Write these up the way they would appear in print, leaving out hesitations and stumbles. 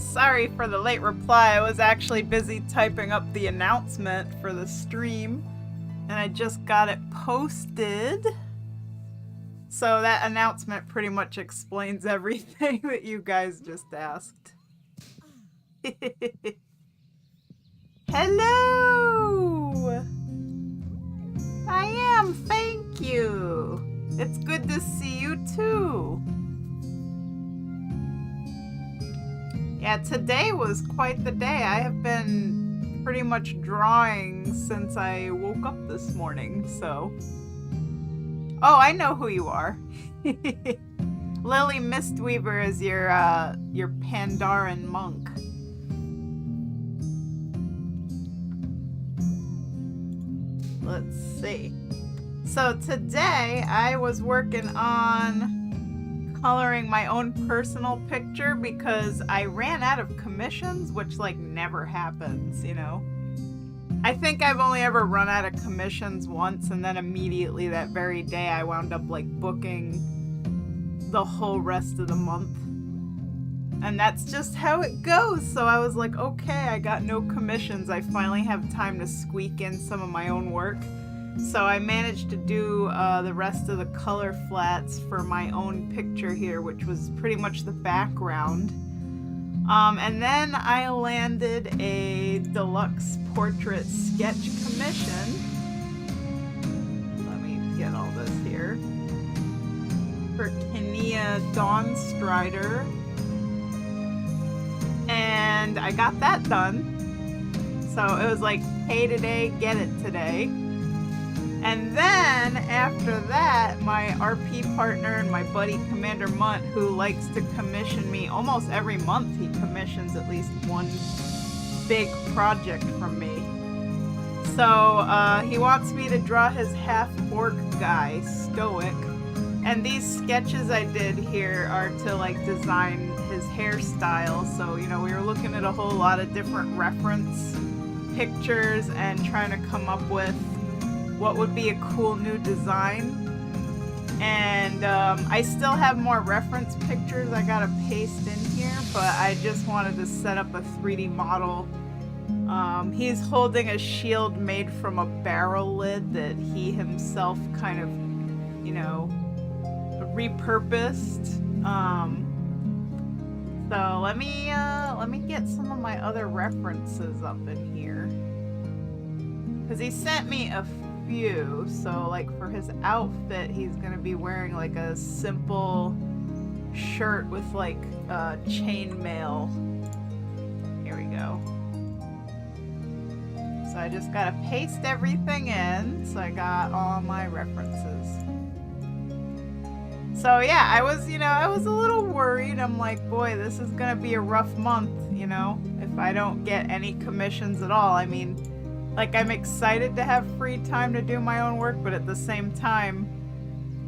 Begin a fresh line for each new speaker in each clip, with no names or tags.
Sorry for the late reply. I was actually busy typing up the announcement for the stream, and I just got it posted. So that announcement pretty much explains everything that you guys just asked. Hello! I am, thank you. It's good to see you too. Yeah, today was quite the day. I have been pretty much drawing since I woke up this morning, so... Oh, I know who you are. Lily Mistweaver is your Pandaren monk. Let's see. So today I was working on coloring my own personal picture because I ran out of commissions, which like never happens, you know. I think I've only ever run out of commissions once, and then immediately that very day I wound up like booking the whole rest of the month. And that's just how it goes. So I was like, okay, I got no commissions. I finally have time to squeak in some of my own work. So I managed to do the rest of the color flats for my own picture here, which was pretty much the background. And then I landed a deluxe portrait sketch commission. Let me get all this here. For Kenia Dawnstrider. And I got that done. So it was like, pay today, get it today. And then after that, my RP partner and my buddy Commander Munt, who likes to commission me almost every month, he commissions at least one big project from me. So he wants me to draw his half-orc guy, Stoic. And these sketches I did here are to like design his hairstyle. So, you know, we were looking at a whole lot of different reference pictures and trying to come up with what would be a cool new design. And I still have more reference pictures I gotta paste in here, but I just wanted to set up a 3D model. He's holding a shield made from a barrel lid that he himself kind of, you know, repurposed. So let me get some of my other references up in here, because he sent me a few. So like for his outfit, he's gonna be wearing like a simple shirt with like chainmail. Here we go. So I just gotta paste everything in. So I got all my references. So yeah, I was a little worried. I'm like, boy, this is gonna be a rough month, you know, if I don't get any commissions at all. I mean, like, I'm excited to have free time to do my own work, but at the same time,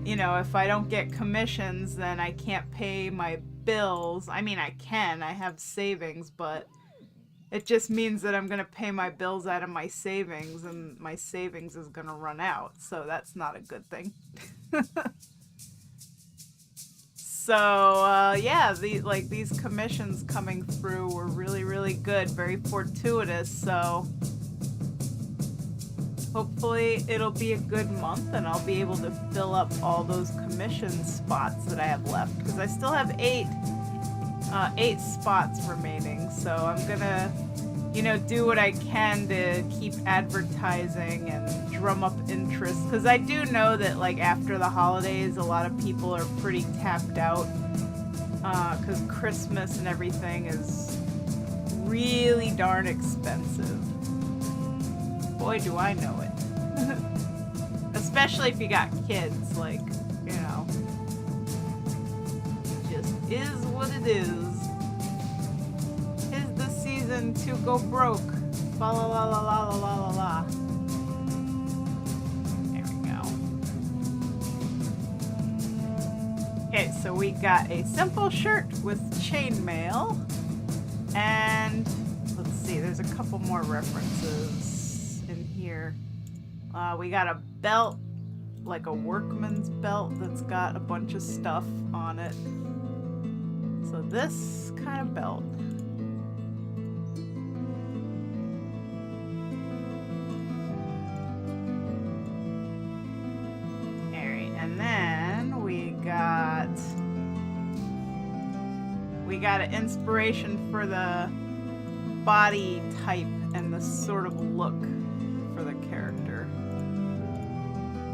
you know, if I don't get commissions, then I can't pay my bills. I mean, I can, I have savings, but it just means that I'm gonna pay my bills out of my savings, and my savings is gonna run out, so that's not a good thing. So, yeah, these commissions coming through were really, really good, very fortuitous, so hopefully it'll be a good month and I'll be able to fill up all those commission spots that I have left, because I still have eight spots remaining, so I'm gonna, you know, do what I can to keep advertising and drum up interest, because I do know that like after the holidays a lot of people are pretty tapped out, because Christmas and everything is really darn expensive. Boy, do I know it. Especially if you got kids, like, you know, it just is what it is. Is the season to go broke. Fa la la la la la la la la. There we go. Okay, so we got a simple shirt with chainmail. And let's see, there's a couple more references in here. We got a belt, like a workman's belt that's got a bunch of stuff on it. So this kind of belt. got an inspiration for the body type and the sort of look for the character.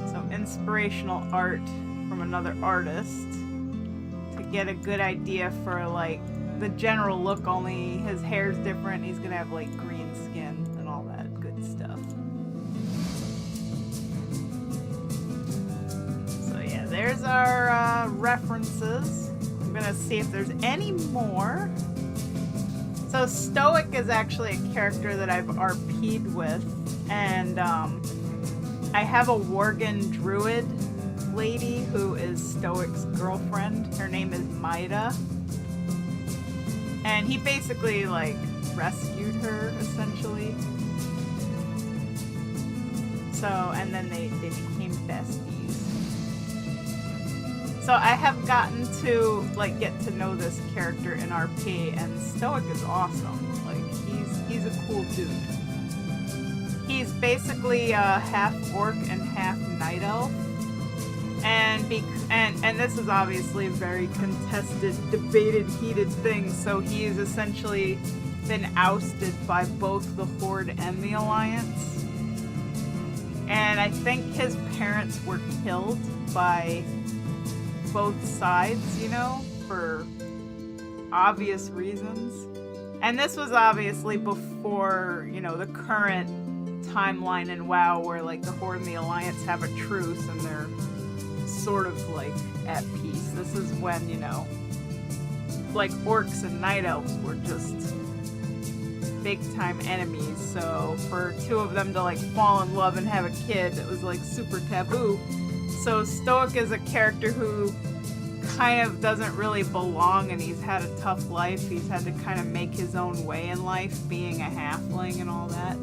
So inspirational art from another artist to get a good idea for like the general look, only his hair's different. He's gonna have like green skin and all that good stuff. So yeah, there's our references. I'm gonna see if there's any more. So Stoic is actually a character that I've RP'd with, and I have a Worgen druid lady who is Stoic's girlfriend. Her name is Maida. And he basically like rescued her essentially. So, and then they became besties. So I have gotten to like get to know this character in RP, and Stoic is awesome. Like he's a cool dude. He's basically half orc and half night elf. And this is obviously a very contested, debated, heated thing. So he has essentially been ousted by both the Horde and the Alliance. And I think his parents were killed by both sides, you know, for obvious reasons. And this was obviously before, you know, the current timeline in WoW where like the Horde and the Alliance have a truce and they're sort of like at peace. This is when, you know, like orcs and night elves were just big time enemies. So for two of them to like fall in love and have a kid, it was like super taboo. So Stoic is a character who kind of doesn't really belong, and he's had a tough life. He's had to kind of make his own way in life, being a halfling and all that.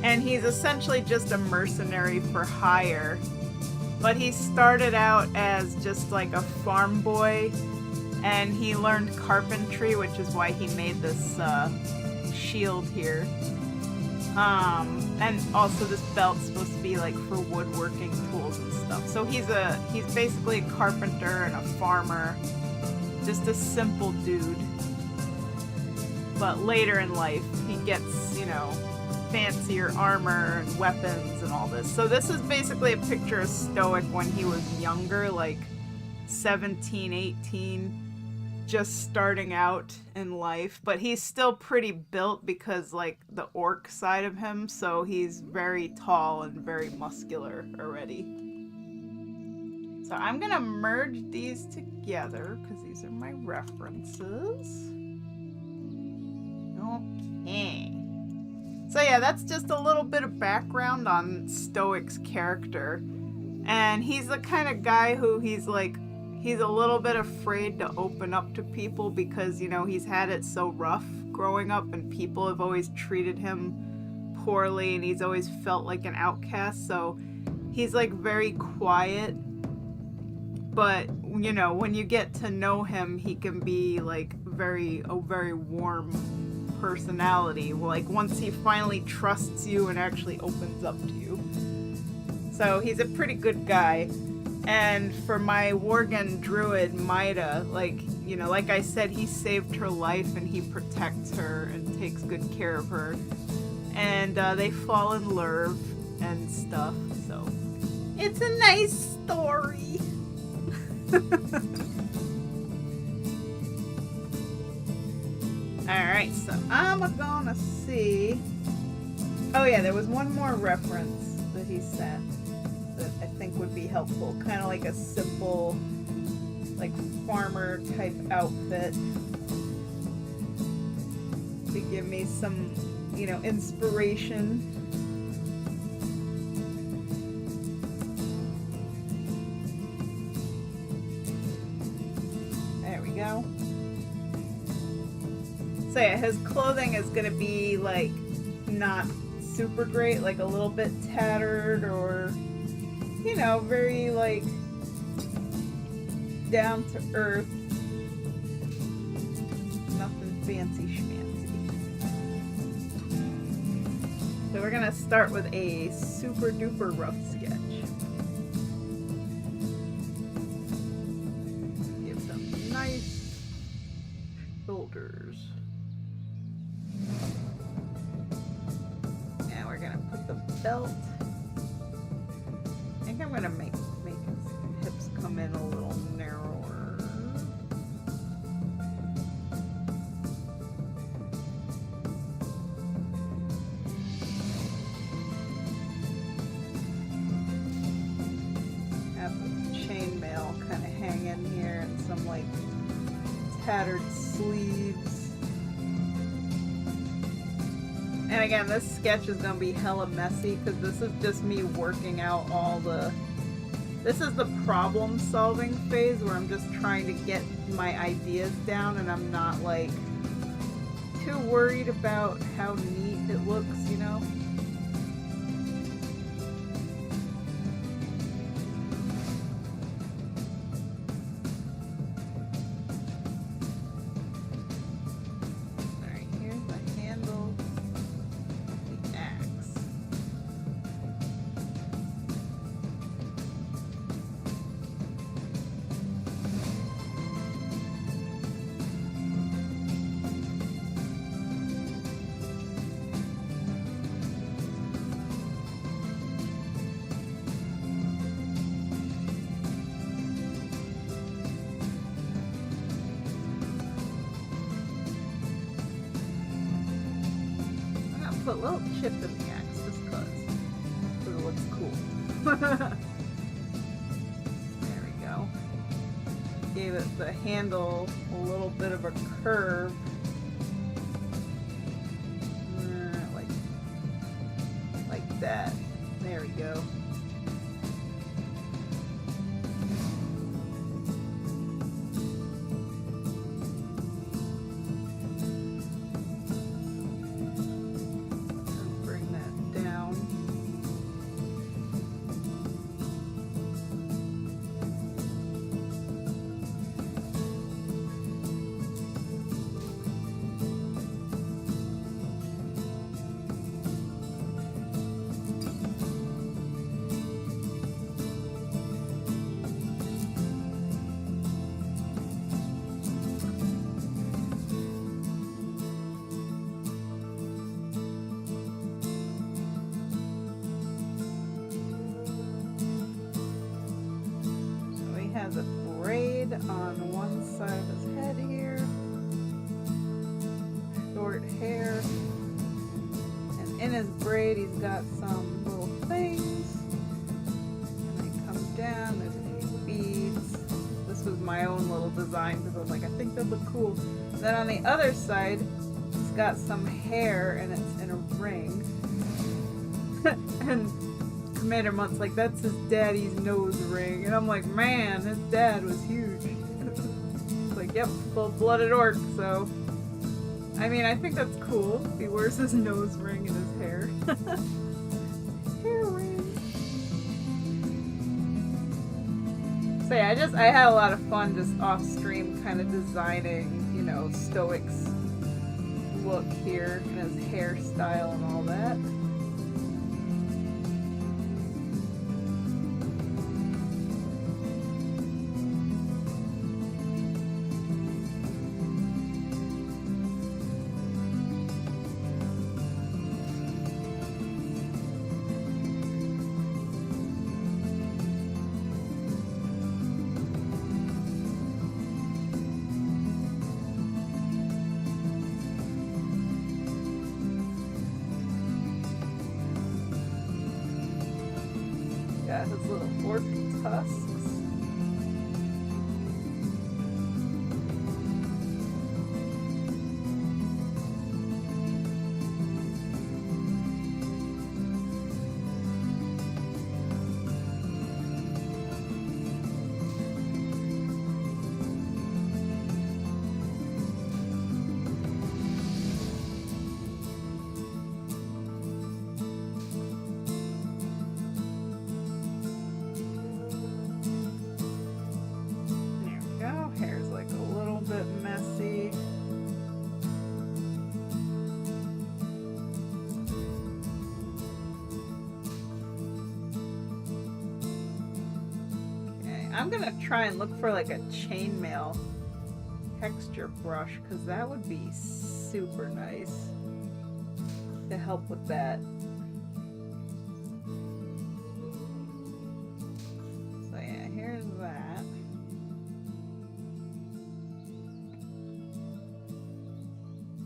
And he's essentially just a mercenary for hire. But he started out as just like a farm boy, and he learned carpentry, which is why he made this shield here. And also this belt's supposed to be like for woodworking tools and stuff. So he's basically a carpenter and a farmer, just a simple dude. But later in life, he gets, you know, fancier armor and weapons and all this. So this is basically a picture of Stoic when he was younger, like 17, 18, just starting out in life. But he's still pretty built because like the orc side of him, so he's very tall and very muscular already. So I'm gonna merge these together because these are my references. Okay. So yeah, that's just a little bit of background on Stoic's character. And he's the kind of guy who he's a little bit afraid to open up to people because, you know, he's had it so rough growing up and people have always treated him poorly and he's always felt like an outcast. So he's like very quiet. But, you know, when you get to know him, he can be like a very warm personality, like once he finally trusts you and actually opens up to you. So he's a pretty good guy. And for my Worgen druid Maida, like, you know, like I said, he saved her life and he protects her and takes good care of her, and they fall in love and stuff. So it's a nice story. Alright, so I'm gonna see. Oh yeah, there was one more reference that he sent that I think would be helpful. Kind of like a simple, like farmer type outfit to give me some, you know, inspiration. There we go. So yeah, his clothing is gonna be like not super great, like a little bit tattered or, you know, very like down to earth. Nothing fancy schmancy. So we're gonna start with a super duper rough sketch. shoulders. And we're gonna put the belt. I think I'm gonna make his hips come in a little narrower. Chainmail kind of hanging here and some like tattered sleeves. And again, this sketch is going to be hella messy because this is just me working out all the... This is the problem solving phase where I'm just trying to get my ideas down and I'm not like too worried about how neat it looks, you know? Put a little chip in the axe just because it looks cool. There we go. Gave it the handle a little bit of a curve. Like that. There we go. Has a braid on one side of his head here, short hair, and in his braid he's got some little things, and then he comes down, there's a few beads. This was my own little design because I was like, I think that look cool. And then on the other side he's got some hair and it's in a ring. And Commander Munt's like, that's his daddy's nose ring. And I'm like, man, his dad was huge. It's like, yep, full-blooded orc, so... I mean, I think that's cool. He wears his nose ring in his hair. Hair ring. So yeah, I had a lot of fun just off-stream kind of designing, you know, Stoic's look here and his hairstyle and all that. Got his little orc tusks. I'm gonna try and look for like a chainmail texture brush, because that would be super nice to help with that. So yeah, here's that.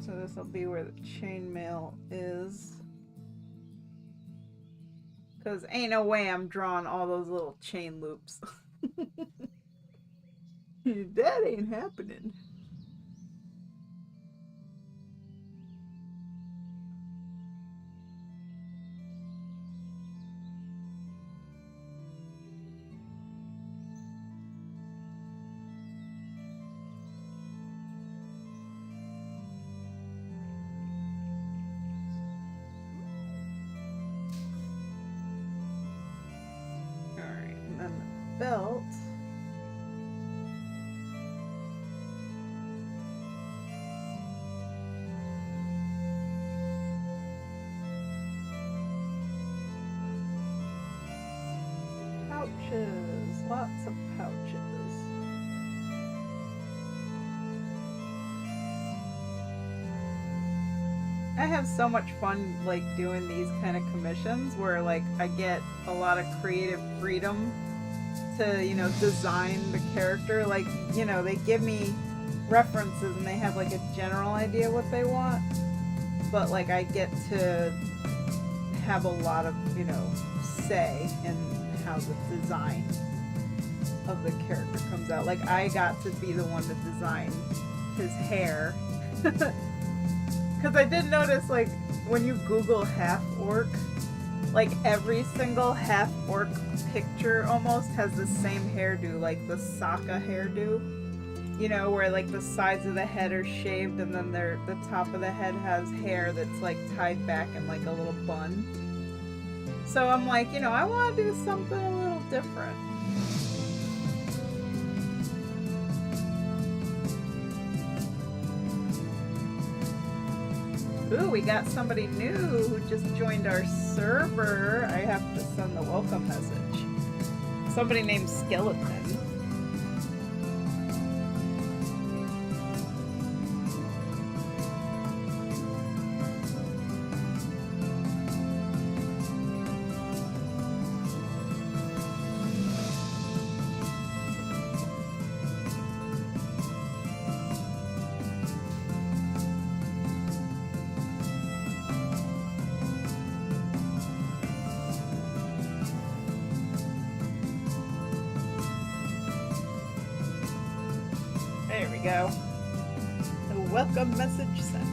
So this will be where the chainmail is. Because ain't no way I'm drawing all those little chain loops. That ain't happening. Alright, and then the belt. Pouches, lots of pouches. I have so much fun like doing these kind of commissions where like I get a lot of creative freedom to, you know, design the character. Like, you know, they give me references and they have like a general idea what they want, but like I get to have a lot of, you know, say in how the design of the character comes out. Like I got to be the one to design his hair. Because I did notice, like, when you Google Half-Orc, like every single Half-Orc picture almost has the same hairdo, like the Sokka hairdo. You know, where like the sides of the head are shaved and then the top of the head has hair that's like tied back in like a little bun. So I'm like, you know, I want to do something a little different. Ooh, we got somebody new who just joined our server. I have to send the welcome message. Somebody named Skeleton. There we go. The welcome message sent.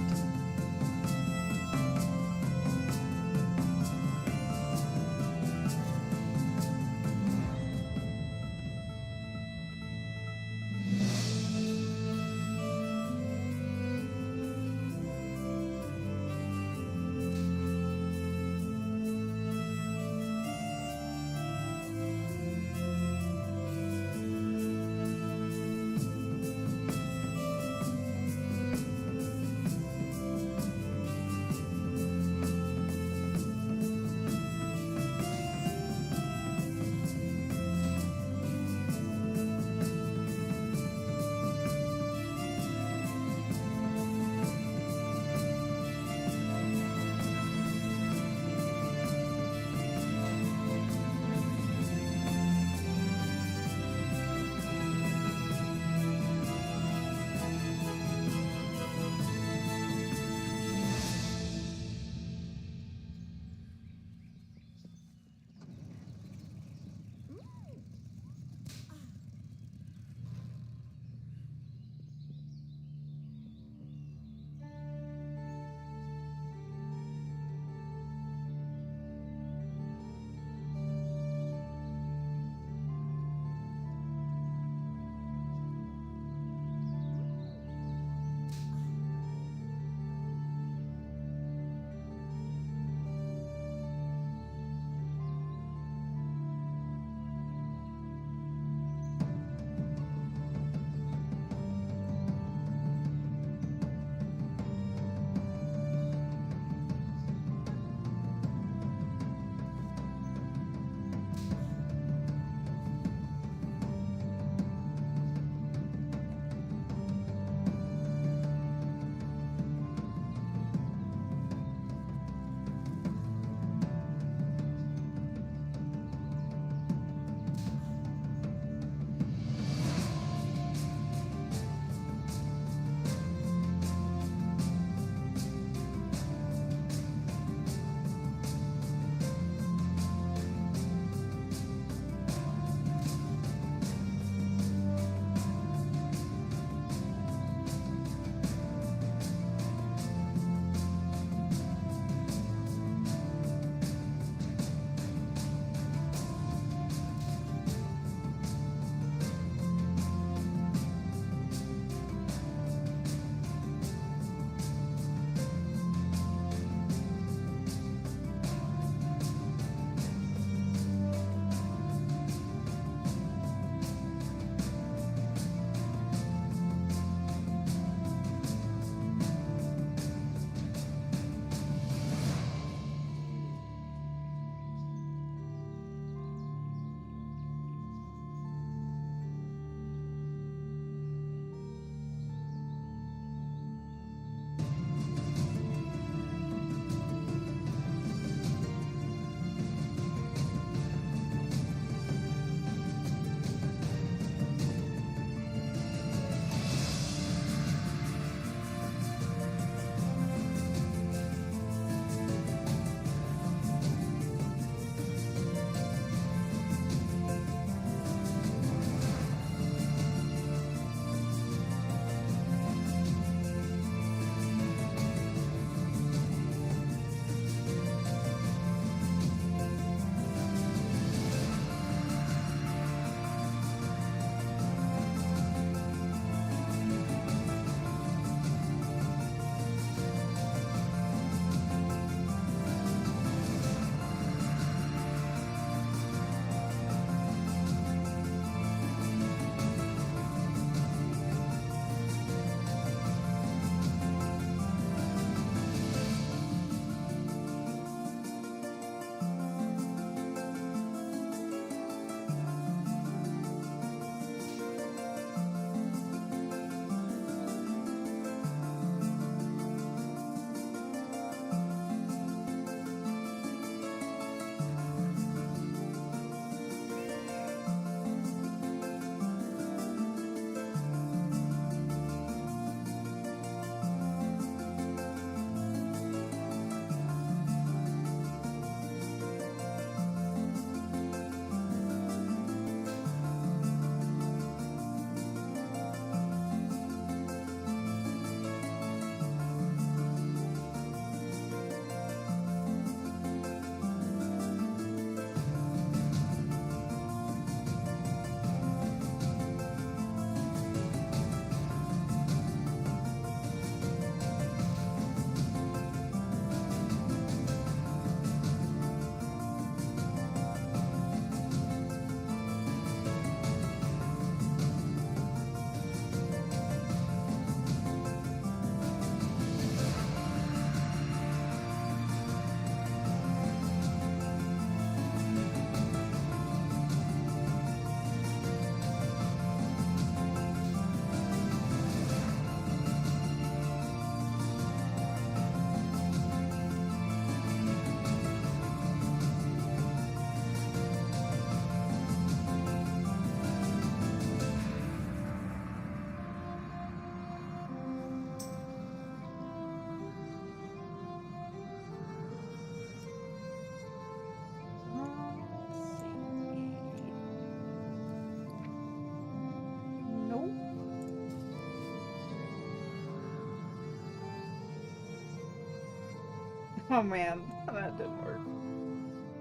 Oh man, that didn't work.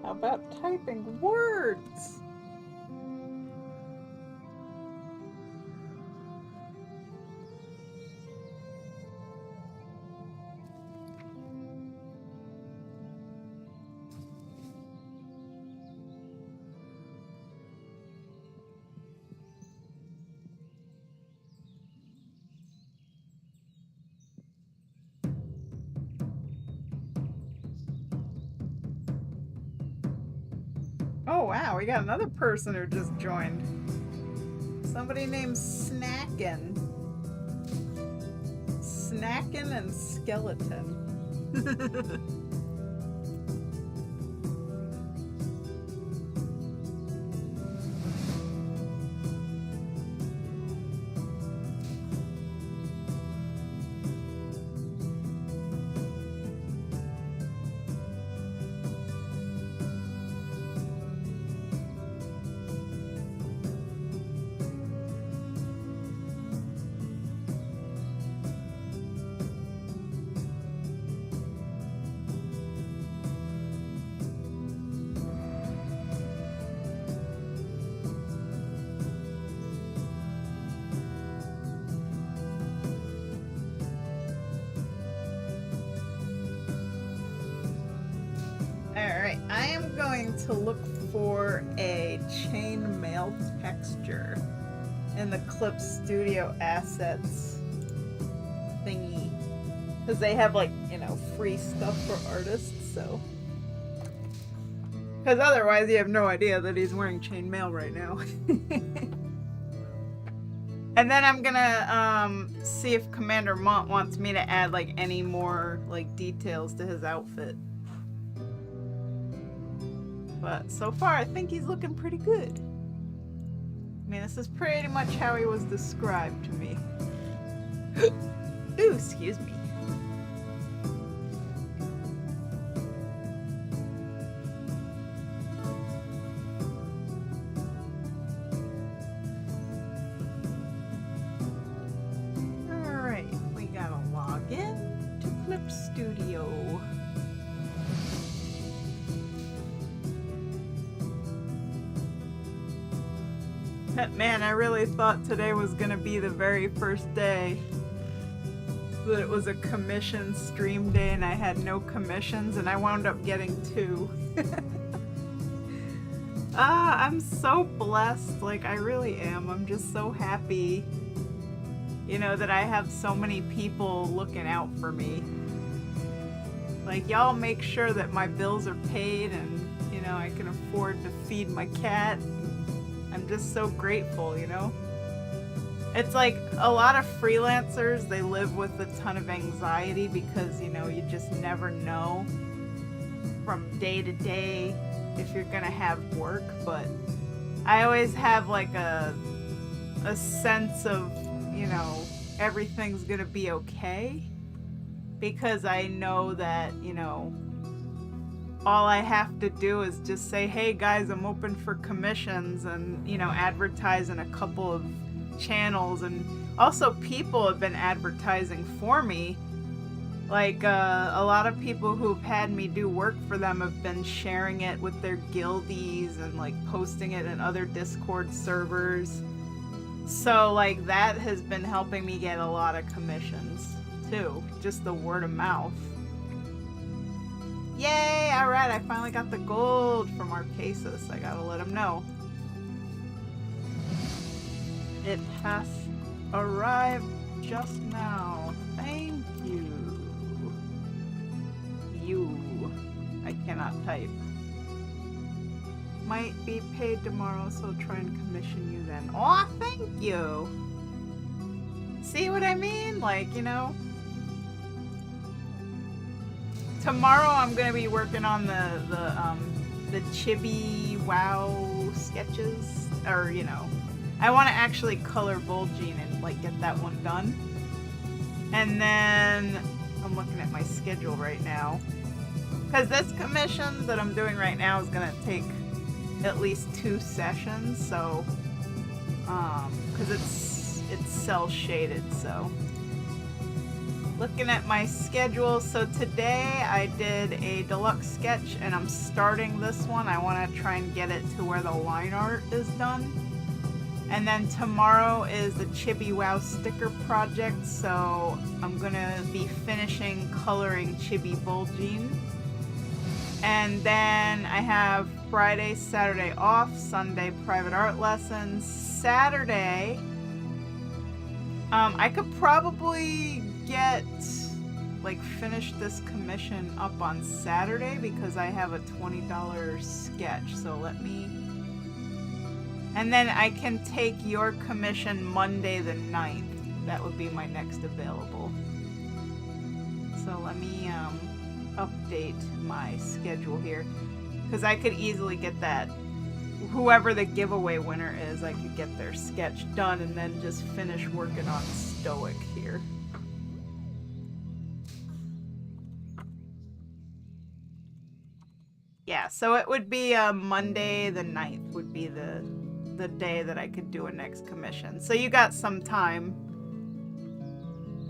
How about typing words? Oh wow, we got another person who just joined. Somebody named Snackin'. Snackin' and Skeleton. Alright, I am going to look for a chainmail texture in the Clip Studio Assets thingy. Because they have, like, you know, free stuff for artists, so. Because otherwise you have no idea that he's wearing chainmail right now. And then I'm gonna see if Commander Mont wants me to add, like, any more, like, details to his outfit. But so far, I think he's looking pretty good. I mean, this is pretty much how he was described to me. Ooh, excuse me. Alright, we gotta log in to Clip Studio. Man, I really thought today was gonna be the very first day that it was a commission stream day and I had no commissions, and I wound up getting 2. I'm so blessed, like I really am. I'm just so happy, you know, that I have so many people looking out for me. Like, y'all make sure that my bills are paid and, you know, I can afford to feed my cat. I'm just so grateful, you know? It's like a lot of freelancers, they live with a ton of anxiety because, you know, you just never know from day to day if you're gonna have work, but I always have like a sense of, you know, everything's gonna be okay because I know that, you know, all I have to do is just say, hey guys, I'm open for commissions, and, you know, advertise in a couple of channels. And also people have been advertising for me. Like, a lot of people who've had me do work for them have been sharing it with their guildies and, like, posting it in other Discord servers. So, like, that has been helping me get a lot of commissions, too. Just the word of mouth. Yay! Alright, I finally got the gold from Arcasis. I gotta let him know. It has arrived just now. Thank you. You. I cannot type. Might be paid tomorrow, so try and commission you then. Aw, thank you! See what I mean? Like, you know? Tomorrow I'm gonna be working on the chibi WoW sketches, or, you know, I want to actually color Vol'jin and, like, get that one done. And then I'm looking at my schedule right now, because this commission that I'm doing right now is gonna take at least 2 sessions, so because it's cell shaded, so Looking at my schedule, so today I did a deluxe sketch and I'm starting this one. I want to try and get it to where the line art is done. And then tomorrow is the Chibi Wow sticker project, so I'm gonna be finishing coloring Chibi Bulgine. And then I have Friday, Saturday off, Sunday private art lessons. Saturday, I could probably finish this commission up on Saturday because I have a $20 sketch, so let me... And then I can take your commission Monday the 9th. That would be my next available. So let me update my schedule here, because I could easily get that. Whoever the giveaway winner is, I could get their sketch done and then just finish working on Stoic here. Yeah, so it would be Monday the 9th would be the day that I could do a next commission. So you got some time.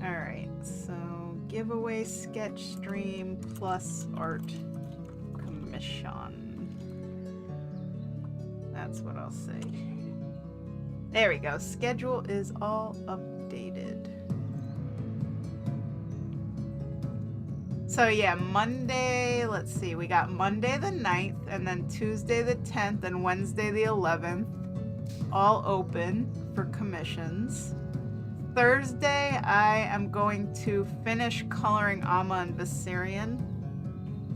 Alright, so giveaway sketch stream plus art commission. That's what I'll say. There we go. Schedule is all updated. So yeah, Monday, let's see, we got Monday the 9th, and then Tuesday the 10th, and Wednesday the 11th, all open for commissions. Thursday, I am going to finish coloring Amma and Viserion.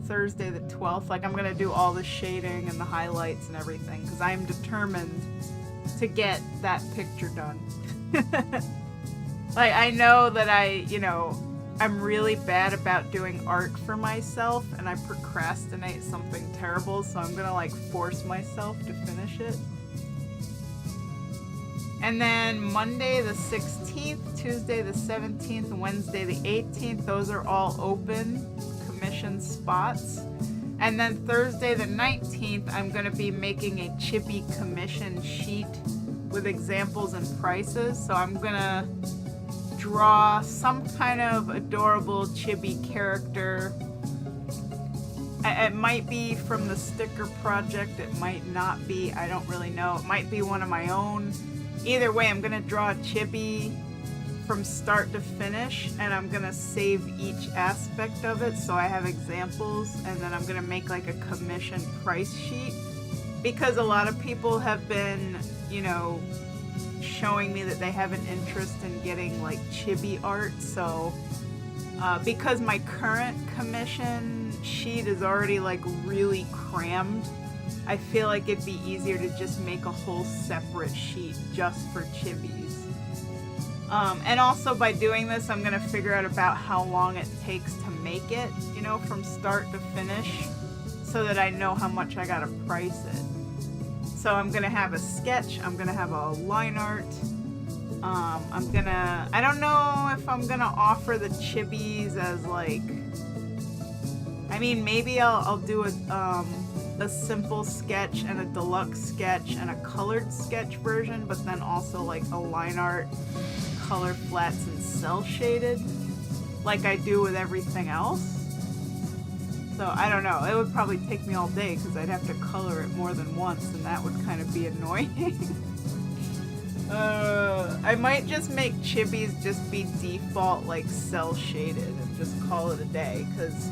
Thursday the 12th, like I'm gonna do all the shading and the highlights and everything, because I am determined to get that picture done. Like, I know that I'm really bad about doing art for myself, and I procrastinate something terrible, so I'm gonna force myself to finish it. And then Monday the 16th, Tuesday the 17th, and Wednesday the 18th, those are all open commission spots. And then Thursday the 19th, I'm gonna be making a Chibi commission sheet with examples and prices, so I'm gonna draw some kind of adorable Chibi character. It might be from the sticker project, it might not be, I don't really know. It might be one of my own. Either way, I'm gonna draw a Chibi from start to finish, and I'm gonna save each aspect of it so I have examples, and then I'm gonna make a commission price sheet, because a lot of people have been, showing me that they have an interest in getting Chibi art. So because my current commission sheet is already really crammed, I feel like it'd be easier to just make a whole separate sheet just for Chibis. And also by doing this, I'm gonna figure out about how long it takes to make it, from start to finish, so that I know how much I gotta price it. So I'm gonna have a sketch, I'm gonna have a line art, I don't know if I'm gonna offer the Chibis as maybe I'll do a simple sketch and a deluxe sketch and a colored sketch version, but then also a line art, color flats, and cell shaded, like I do with everything else. So I don't know, it would probably take me all day because I'd have to color it more than once, and that would kind of be annoying. I might just make Chibis just be default cell shaded and just call it a day, because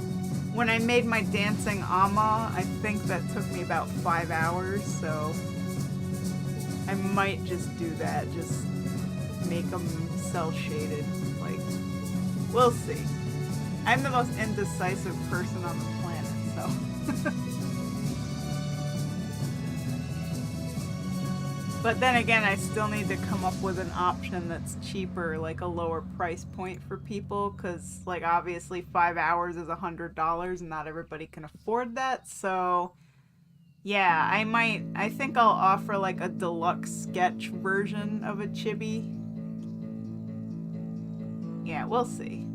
when I made my dancing Amma, I think that took me about 5 hours, so I might just do that, just make them cell shaded, we'll see. I'm the most indecisive person on the planet, so. But then again, I still need to come up with an option that's cheaper, a lower price point for people, because obviously 5 hours is $100 and not everybody can afford that. So yeah, I think I'll offer a deluxe sketch version of a Chibi. Yeah, we'll see.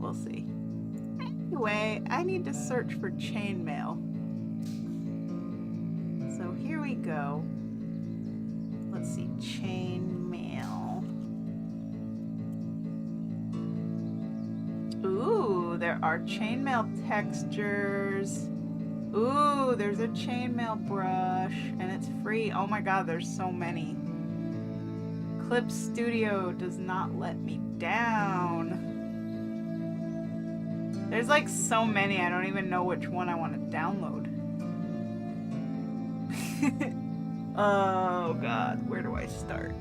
Anyway, I need to search for chainmail. So here we go. Let's see, chainmail. Ooh. Ooh, there are chainmail textures. Ooh, there's a chainmail brush, and it's free. Oh my god, there's so many. Clip Studio does not let me down. There's like so many, I don't even know which one I want to download. Oh god, where do I start?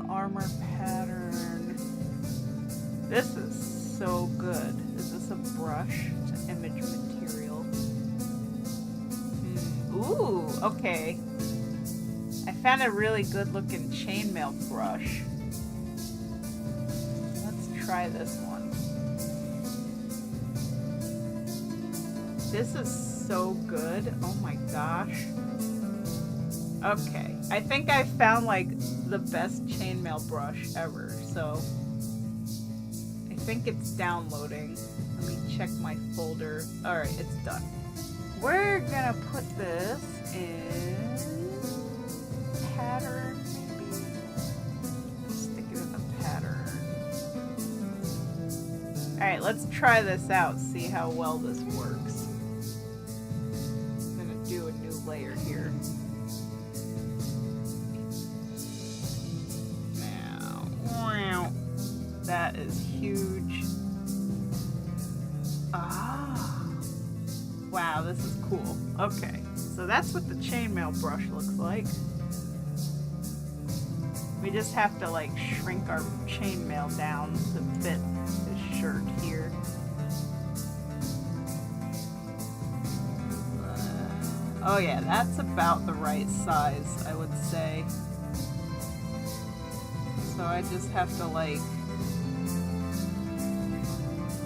Armor pattern. This is so good. Is this a brush? It's an image material. Ooh, okay. I found a really good looking chainmail brush. Let's try this one. This is so good. Oh my gosh. Okay. I think I found like the best chainmail brush ever, so I think it's downloading. Let me check my folder. Alright, it's done. We're gonna put this in pattern, maybe. Stick it in the pattern. Alright, let's try this out, see how well this works. I'm gonna do a new layer here. That is huge. Ah. Wow, this is cool. Okay, so that's what the chainmail brush looks like. We just have to like shrink our chainmail down to fit this shirt here. Oh yeah, that's about the right size, I would say. So I just have to like...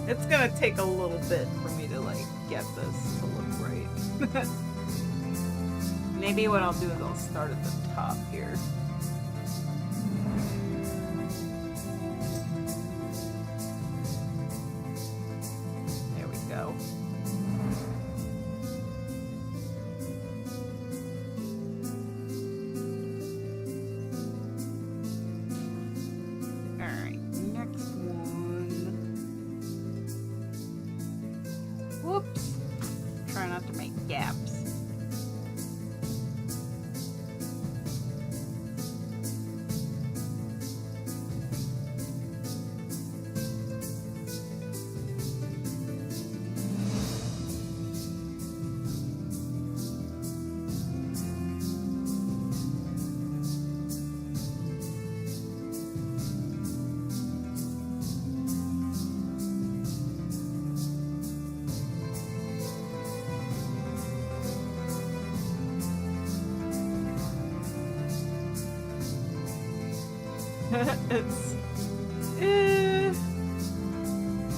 It's gonna take a little bit for me to like get this to look right. Maybe what I'll do is I'll start at the top here. There we go. Alright, next one. Whoops. Try not to make gaps.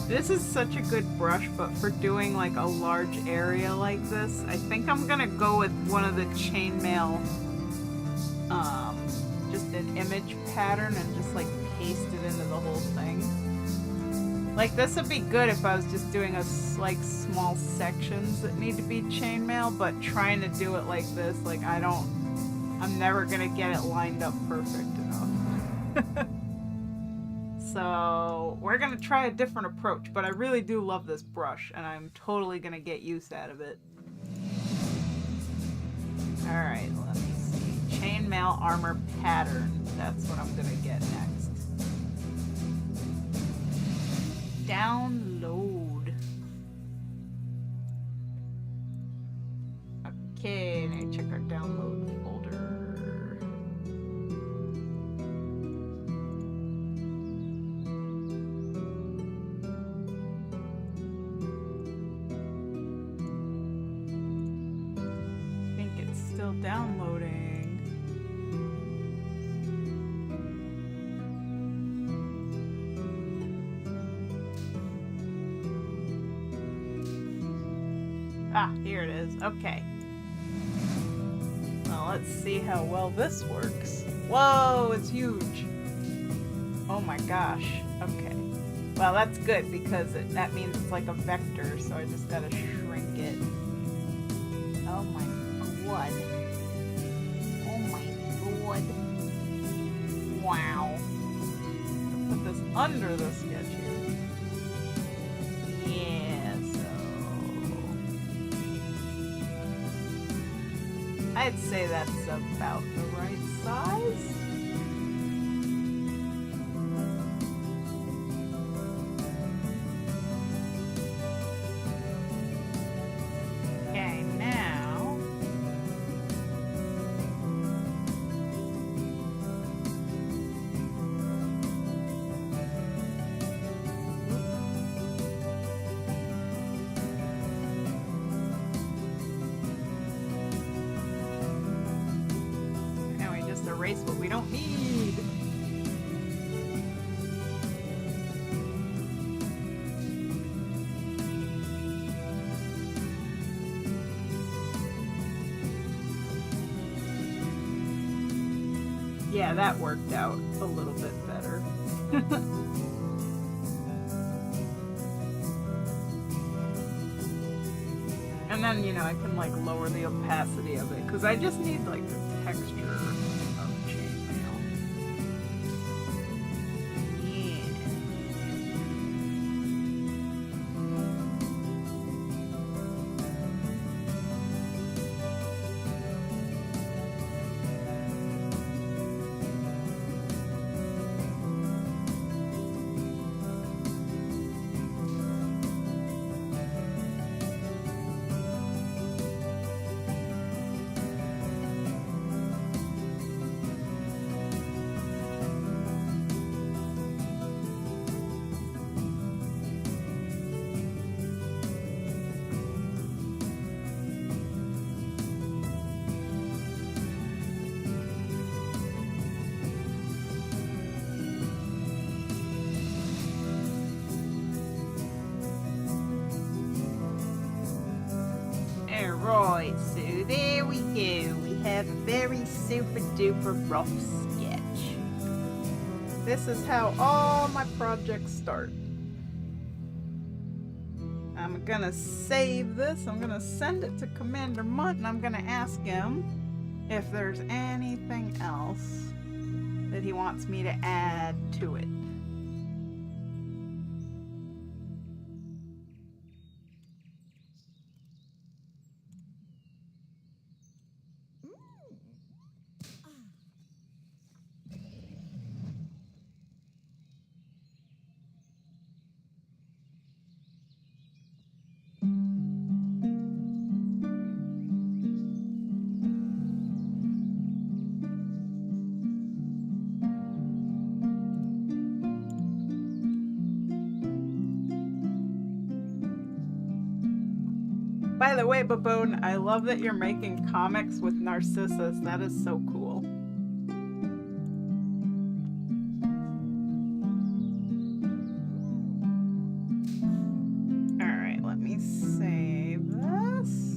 This is such a good brush, but for doing like a large area like this, I think I'm gonna go with one of the chainmail, just an image pattern and just like paste it into the whole thing. Like this would be good if I was just doing like small sections that need to be chainmail, but trying to do it like this, like I'm never gonna get it lined up perfect enough. So we're gonna try a different approach, but I really do love this brush and I'm totally gonna get use out of it. Alright, let me see. Chainmail armor pattern. That's what I'm gonna get next. Download. Okay, now check our download folder. Still downloading. Ah, here it is. Okay. Well, let's see how well this works. Whoa, it's huge. Oh my gosh. Okay. Well, that's good because that means it's like a vector, so I just gotta shrink it. Oh my god. Oh my god. Wow. Put this under the sketch here. Yeah, so I'd say that's about the right size. Okay, now erase what we don't need. Yeah, that worked out a little bit better. And then, you know, I can like lower the opacity of it because I just need like the texture. Alright, so there we go. We have a very super duper rough sketch. This is how all my projects start. I'm gonna save this. I'm gonna send it to Commander Mutt and I'm gonna ask him if there's anything else that he wants me to add to it. By the way, Baboon, I love that you're making comics with Narcissus. That is so cool. Alright, let me save this.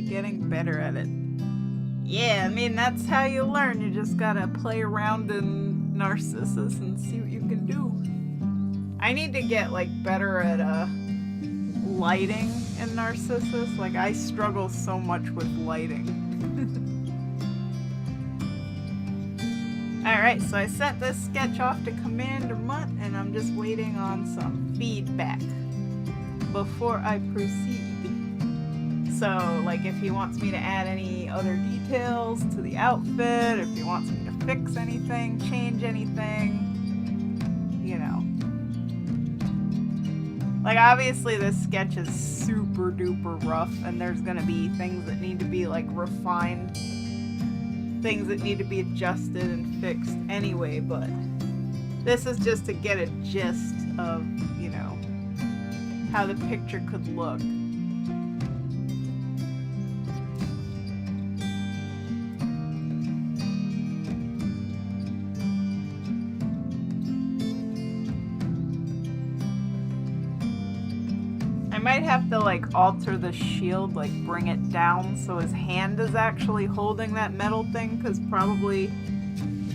Getting better at it. Yeah, I mean, that's how you learn. You just gotta play around in Narcissus and see what you can do. I need to get like better at lighting in Narcissus. Like, I struggle so much with lighting. Alright, so I sent this sketch off to Commander Mutt and I'm just waiting on some feedback before I proceed. So, like, if he wants me to add any other details to the outfit, if he wants me to fix anything, change anything, you know. Like, obviously this sketch is super duper rough, and there's gonna be things that need to be, like, refined, things that need to be adjusted and fixed anyway, but this is just to get a gist of, you know, how the picture could look. I might have to, like, alter the shield, like bring it down so his hand is actually holding that metal thing, because probably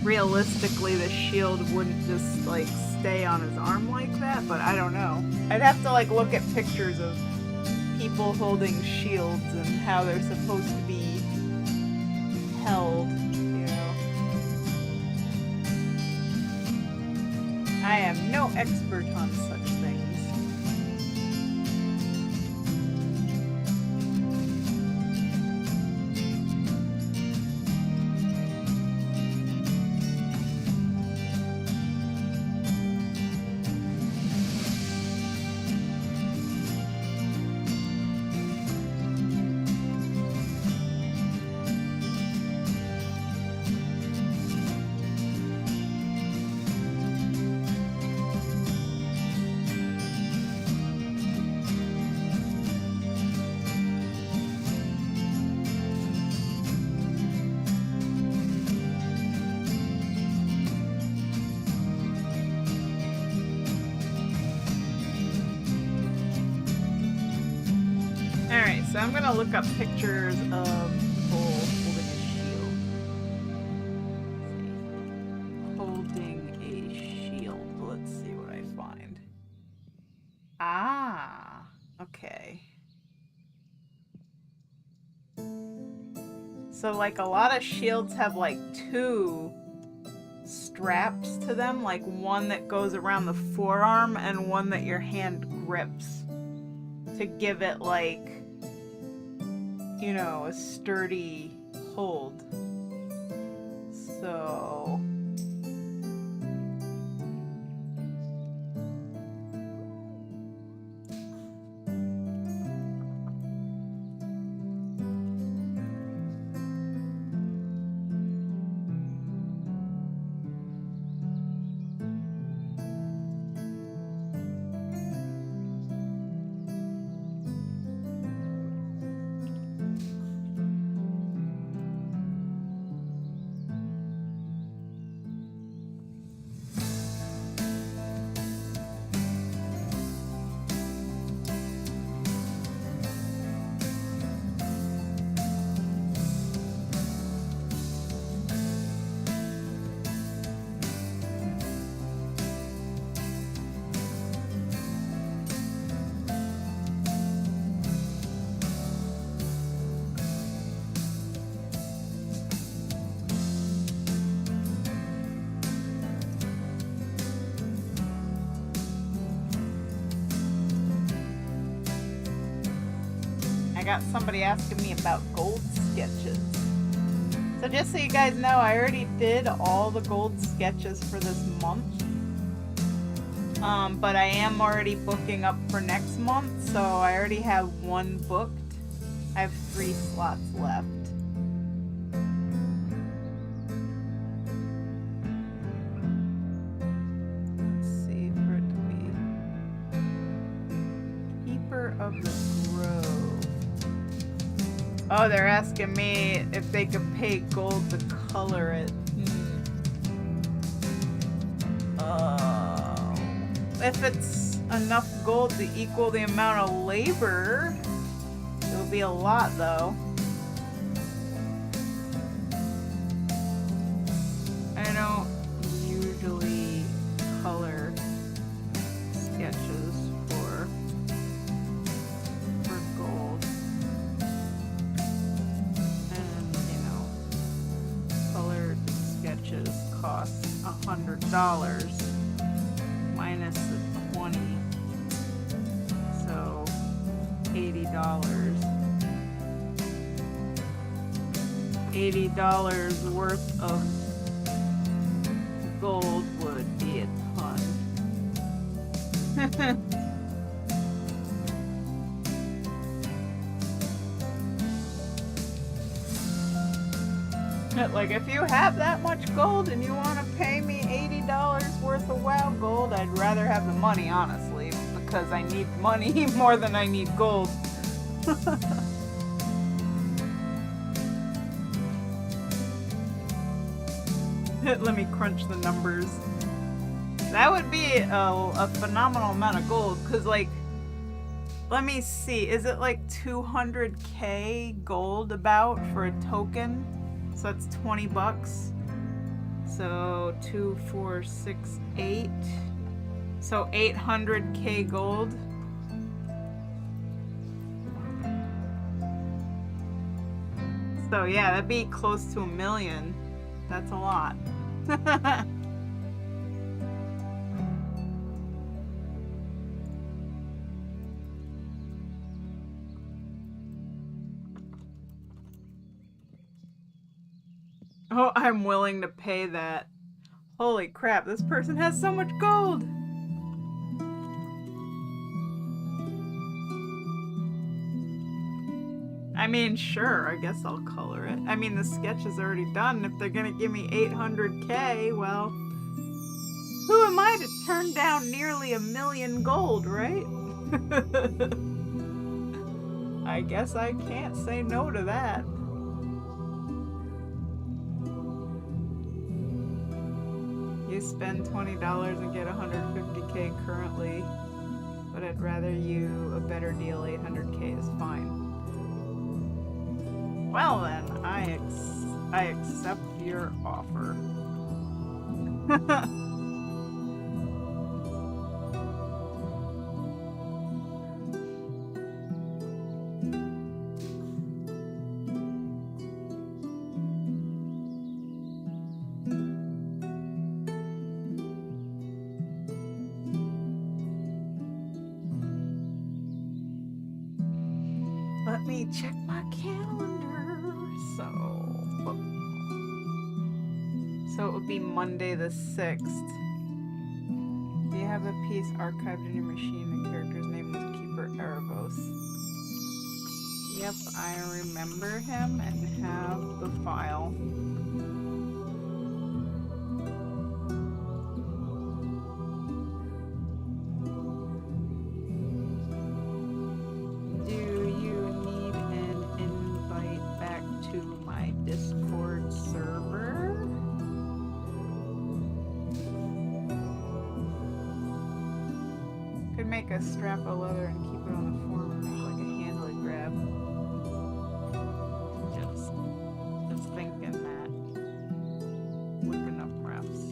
realistically the shield wouldn't just, like, stay on his arm like that, but I don't know. I'd have to, like, look at pictures of people holding shields and how they're supposed to be held, you know. I am no expert on such things. Alright, so I'm gonna look up pictures of people holding a shield. Holding a shield. Let's see what I find. Ah, okay. So, like, a lot of shields have, like, two straps to them, like one that goes around the forearm and one that your hand grips to give it, like, you know, a sturdy hold. So I got somebody asking me about gold sketches. So just so you guys know, I already did all the gold sketches for this month. But I am already booking up for next month, so I already have one booked. I have 3 slots left. Let's see, for it to be Keeper of the Grove. Oh, they're asking me if they could pay gold to color it. If it's enough gold to equal the amount of labor, it'll be a lot though. I don't usually color sketches for gold. And, you know, colored sketches cost $100 minus the 20, so $80. $80 worth of gold would be a ton. Like, if you have that much gold and you want to pay me $80 worth of WoW gold, I'd rather have the money, honestly, because I need money more than I need gold. Let me crunch the numbers. That would be a phenomenal amount of gold, because, like, let me see, is it like 200k gold about for a token? So that's 20 bucks. So 2, 4, 6, 8. So 800k gold. So yeah, that'd be close to $1 million. That's a lot. Oh, I'm willing to pay that. Holy crap, this person has so much gold! I mean, sure, I guess I'll color it. I mean, the sketch is already done. If they're gonna give me 800k, well, who am I to turn down nearly $1 million gold, right? I guess I can't say no to that. You spend $20 and get 150k currently, but I'd rather you a better deal. 800k is fine. Well then, I accept your offer. Let me check my calendar. So it would be Monday the 6th. Do you have a piece archived in your machine? The character's name was Keeper Erebos. Yep, I remember him and have the file. Make a strap of leather and keep it on the form and make like a handle grab. Just thinking that. Looking up refs.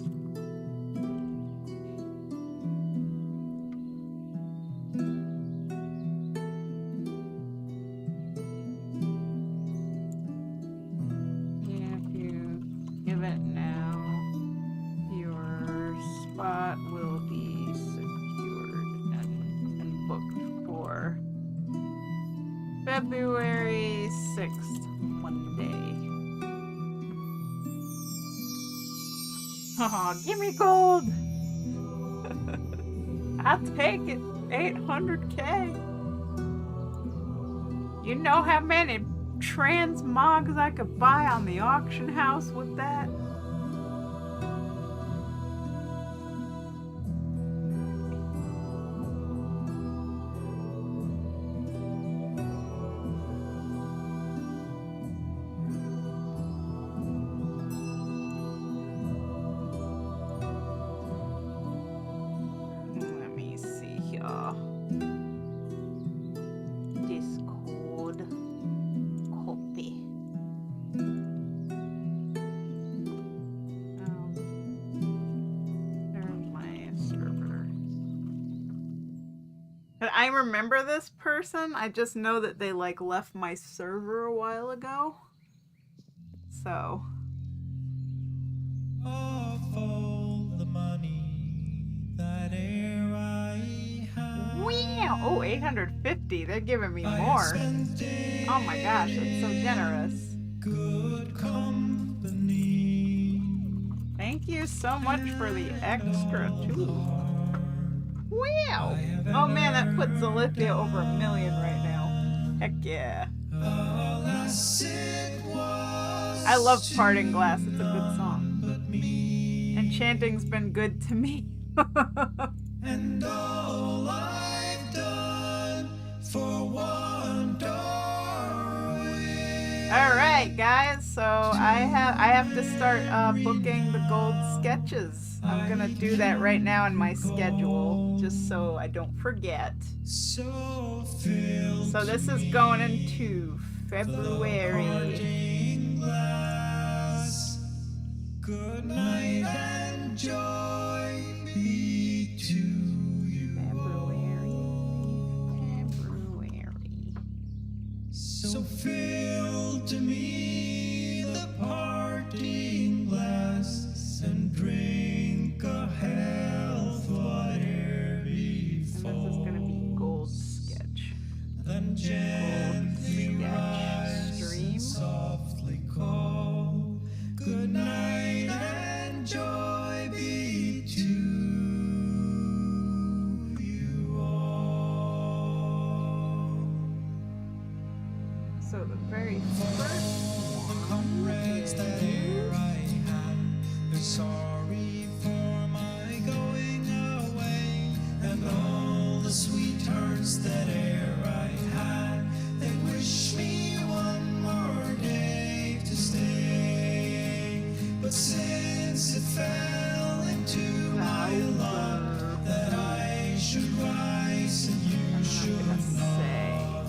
Yeah, if you give it now, your spot will be February 6th, Monday. Oh, give me gold! I'll take it. 800k. You know how many transmogs I could buy on the auction house with that? I remember this person. I just know that they like left my server a while ago. So.
Of all the money that e'er I have.
Wow! Oh, 850. They're giving me more. Oh my gosh, that's so generous.
Good company.
Thank you so much for the extra too. Wow. Oh man, that puts Olivia over 1 million right now. Heck yeah. I love Parting Glass. It's a good song. Enchanting's been good to me.
And all I've done for one
Alright guys, so I have to start booking the gold sketches. I'm gonna do that right now in my schedule, just so I don't forget. So this is going into February.
Good night and joy be to you.
February.
So fill to me the parting glass and drink a health whate'er befalls.
And this is gonna be gold sketch.
Then gently rise
stream.
and softly call. Good night and joy be to you all.
So the very first
Comrades that e'er I had, they're sorry for my going away, and all the sweethearts that e'er I had, they wish me one more day to stay. But since it fell into my lot that I should rise and you should not,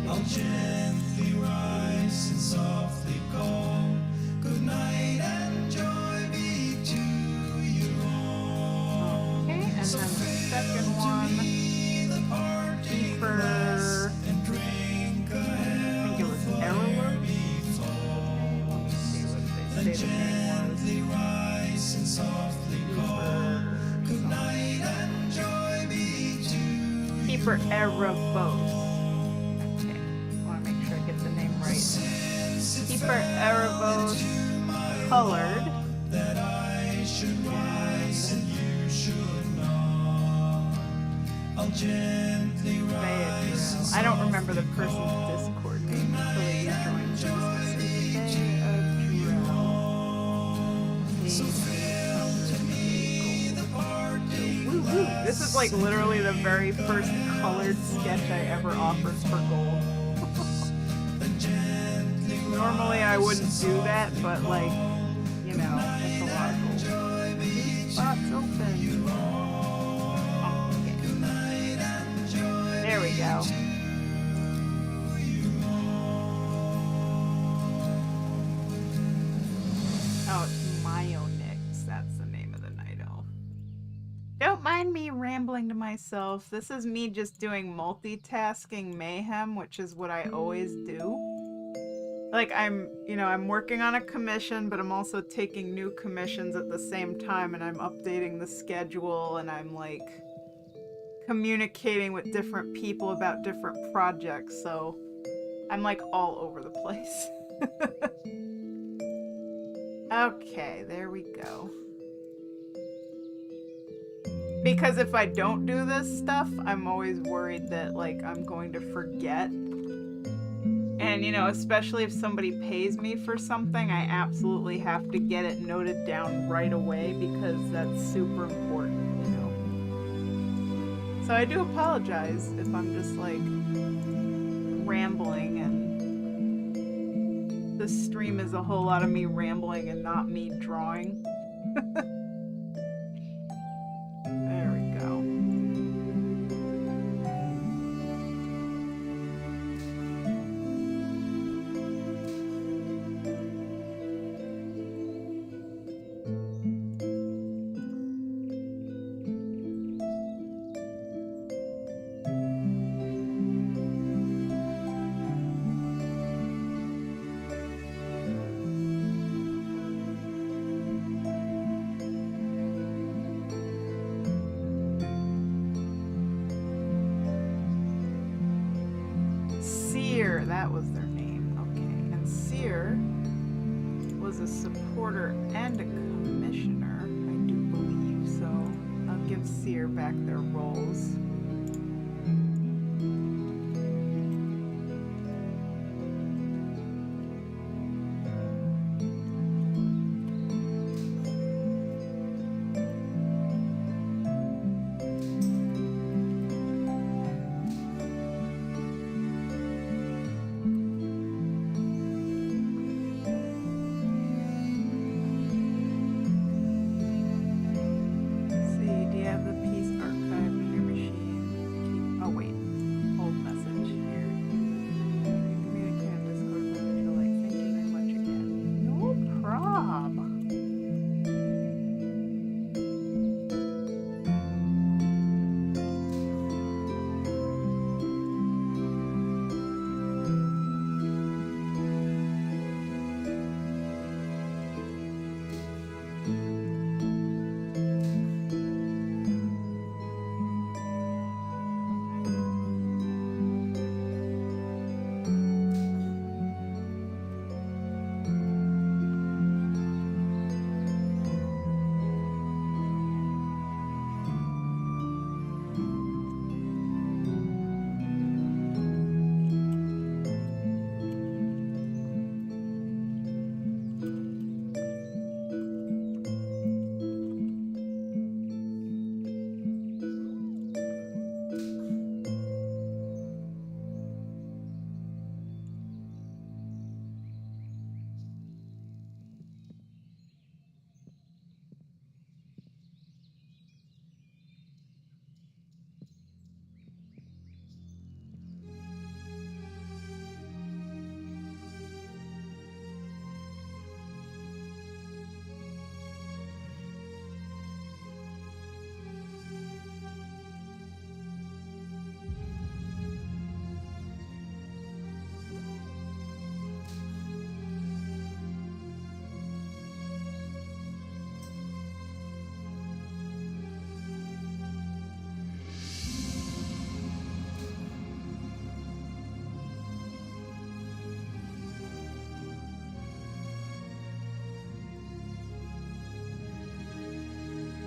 I'll gently rise and softly call. Good night and joy be to you all.
Okay, and then the second one, deeper.
And drink a
I think it was Arrowworm. Let's see what they say the name was.
gently rise and softly call. Good night and joy be to you.
Keeper Erebos. Okay, want to make sure I get the name right. Keeper Erebos colored.
That I should rise and you should not. I'll gently rise.
I don't remember the person's Discord name until they joined. So this is like literally the very first colored sketch I ever offered for gold. Normally I wouldn't do that, but like, you know, it's a lot of gold. Spots open. Okay. There we go. Oh, it's Myonyx. That's the name of the night elf. Don't mind me rambling to myself. This is me just doing multitasking mayhem, which is what I always do. Like I'm working on a commission, but I'm also taking new commissions at the same time, and I'm updating the schedule, and I'm like communicating with different people about different projects, so I'm like all over the place. Okay, there we go. Because if I don't do this stuff, I'm always worried that like I'm going to forget. And you know, especially if somebody pays me for something, I absolutely have to get it noted down right away because that's super important, you know. So I do apologize if I'm just like rambling, and this stream is a whole lot of me rambling and not me drawing. There we go. That was their name. Okay. And Seer was a supporter and a commissioner, I do believe, so I'll give Seer back their roles.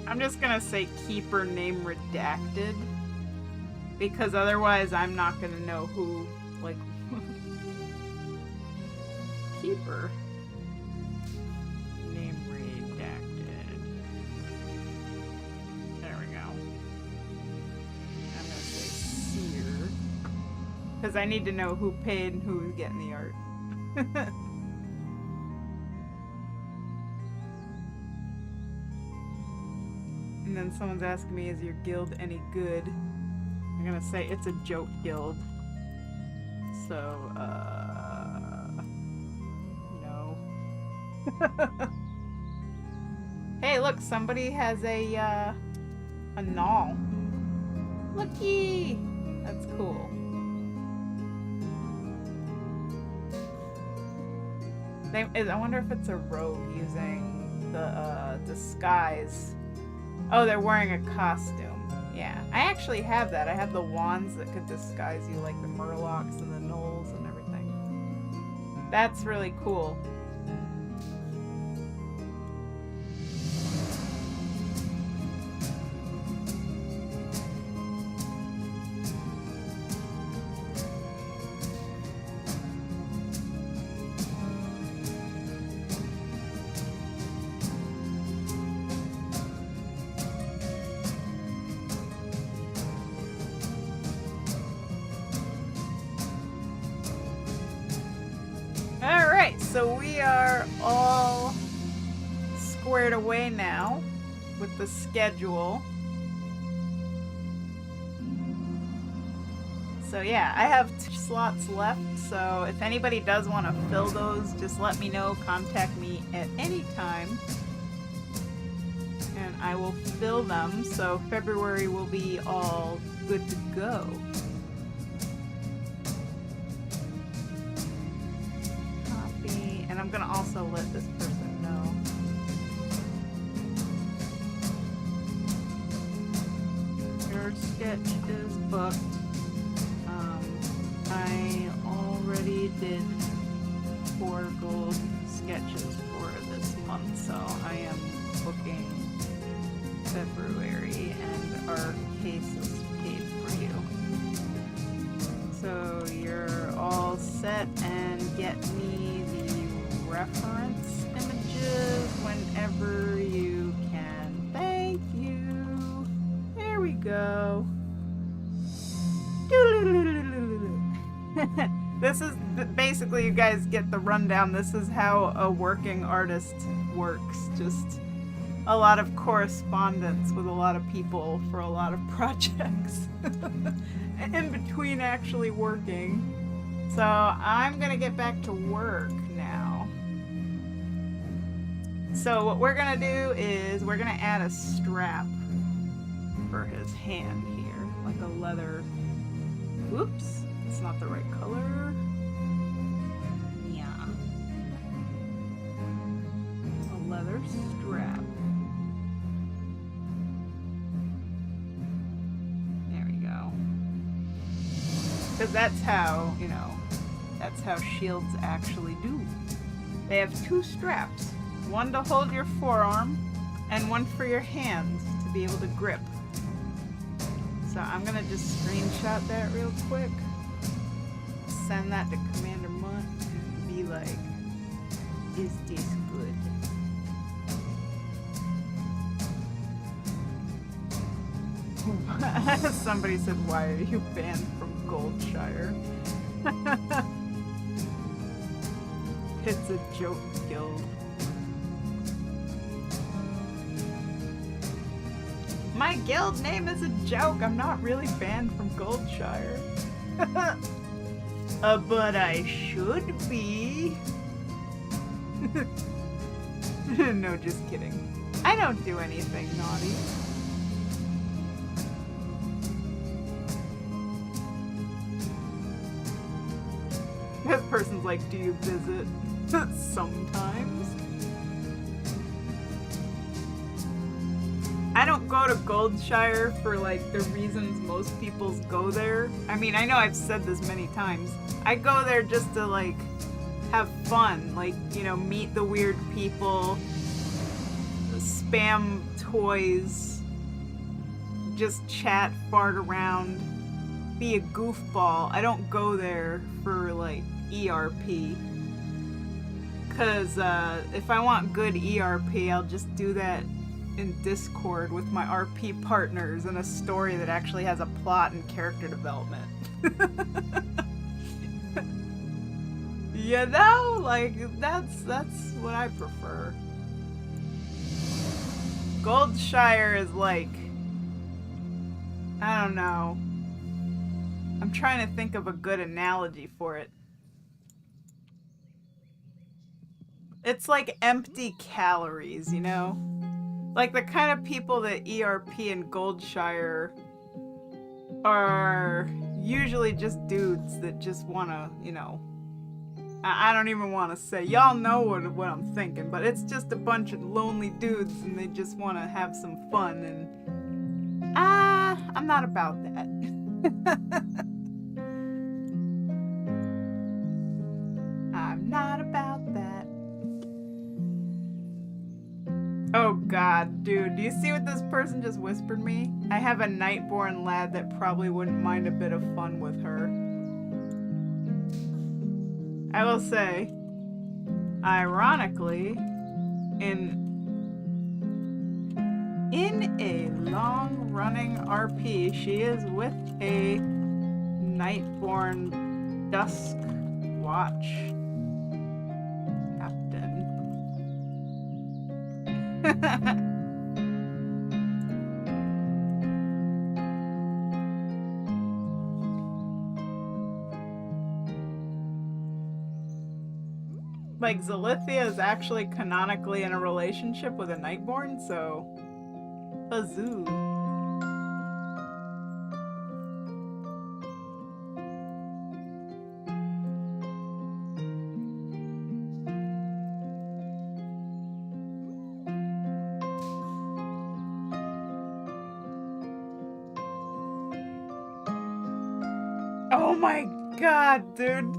I'm just gonna say keeper name redacted, because otherwise I'm not gonna know who, like, keeper name redacted. There we go. I'm gonna say Seer, because I need to know who paid and who's getting the art. And then someone's asking me, is your guild any good? I'm gonna say it's a joke guild. So, no. Hey, look, somebody has a null. Looky! That's cool. I wonder if it's a rogue using the disguise. Oh, they're wearing a costume. Yeah, I actually have that. I have the wands that could disguise you, like the murlocs and the gnolls and everything. That's really cool. So we are all squared away now with the schedule. So yeah, I have 2 slots left, so if anybody does want to fill those, just let me know, contact me at any time, and I will fill them, so February will be all good to go. And I'm gonna also let this person know. Your sketch is booked. I already did 4 gold sketches for this working February, and our case is paid for you. So you're all set, and get me the reference images whenever you can. Thank you. There we go. This is basically, you guys get the rundown. This is how a working artist works. Just a lot of correspondence with a lot of people for a lot of projects in between actually working. So I'm gonna get back to work now. So what we're gonna do is we're gonna add a strap for his hand here, like a leather. Oops, it's not the right color. Yeah. A leather strap. There we go. Because that's how, you know, that's how shields actually do. They have two straps. One to hold your forearm, and one for your hand to be able to grip. So I'm gonna just screenshot that real quick. Send that to Commander Mutt and be like, is this good? Somebody said, why are you banned from Goldshire? It's a joke guild. My guild name is a joke. I'm not really banned from Goldshire. But I should be. No, just kidding. I don't do anything naughty. This person's like, do you visit? Sometimes. I don't go to Goldshire for like the reasons most people go there. I mean, I know I've said this many times. I go there just to like have fun, like, you know, meet the weird people, spam toys, just chat, fart around, be a goofball. I don't go there for like ERP. Cause if I want good ERP, I'll just do that in Discord with my RP partners in a story that actually has a plot and character development. You know, like that's what I prefer. Goldshire is like, I don't know. I'm trying to think of a good analogy for it. It's like empty calories, you know? Like the kind of people that ERP and Goldshire are usually just dudes that just want to, you know, I don't even want to say, y'all know what I'm thinking, but it's just a bunch of lonely dudes and they just want to have some fun, and I'm not about that. I'm not about that. Oh god, dude, do you see what this person just whispered me? I have a Nightborn lad that probably wouldn't mind a bit of fun with her. I will say, ironically, in a long-running RP, she is with a Nightborn Dusk Watch captain. Like, Zalithia is actually canonically in a relationship with a Nightborn, so... Huzzoo. Oh my god, dude.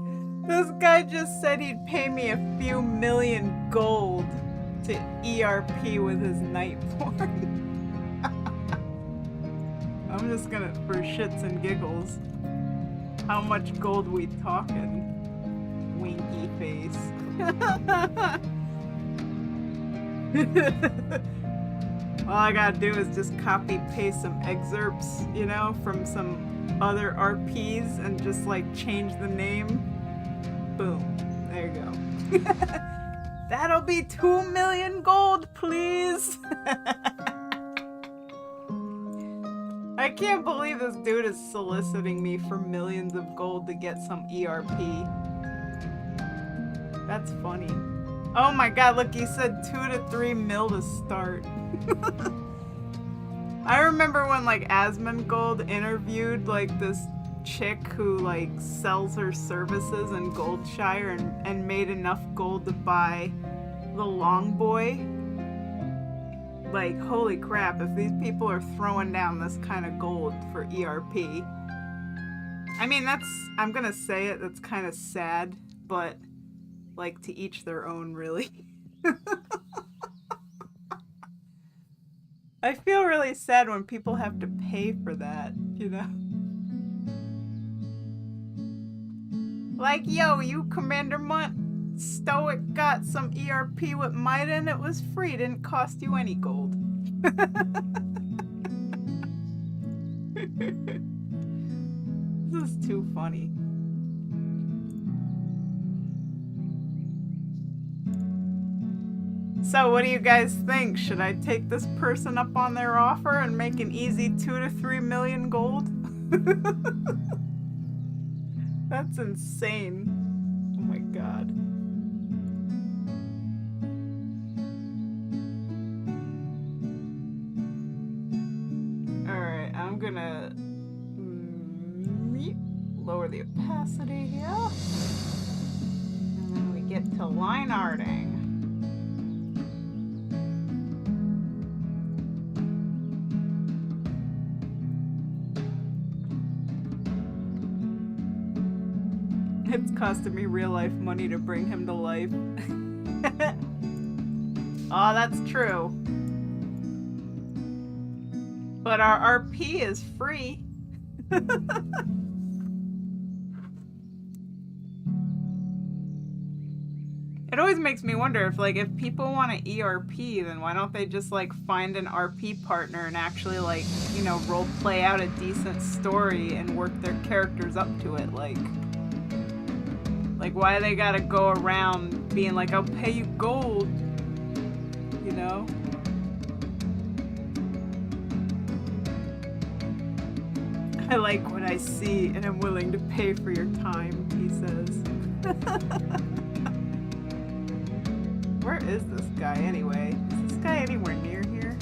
This guy just said he'd pay me a few million gold to ERP with his night porn. I'm just gonna, for shits and giggles, how much gold we talking? Winky face. All I gotta do is just copy paste some excerpts, you know, from some other RPs and just like change the name. Boom. There you go. That'll be 2 million gold, please. I can't believe this dude is soliciting me for millions of gold to get some ERP. That's funny. Oh my god, look, he said 2 to 3 mil to start. I remember when like Asmongold interviewed like this chick who like sells her services in Goldshire and made enough gold to buy the long boy. Like, holy crap, if these people are throwing down this kind of gold for ERP. I mean, I'm gonna say it, that's kind of sad, but like to each their own, really. I feel really sad when people have to pay for that, you know? Like, yo, you Commander Munt, Stoic got some ERP with Mida and it was free, didn't cost you any gold. This is too funny. So what do you guys think? Should I take this person up on their offer and make an easy 2 to 3 million gold? That's insane. Oh my god. Alright, I'm gonna lower the opacity here. And then we get to line arting. It's costing me real life money to bring him to life. Oh, that's true. But our RP is free. It always makes me wonder if people want an ERP, then why don't they just like find an RP partner and actually like, you know, role play out a decent story and work their characters up to it, like why they gotta go around being like, I'll pay you gold, you know? I like what I see and I'm willing to pay for your time, he says. Where is this guy anyway? Is this guy anywhere near here?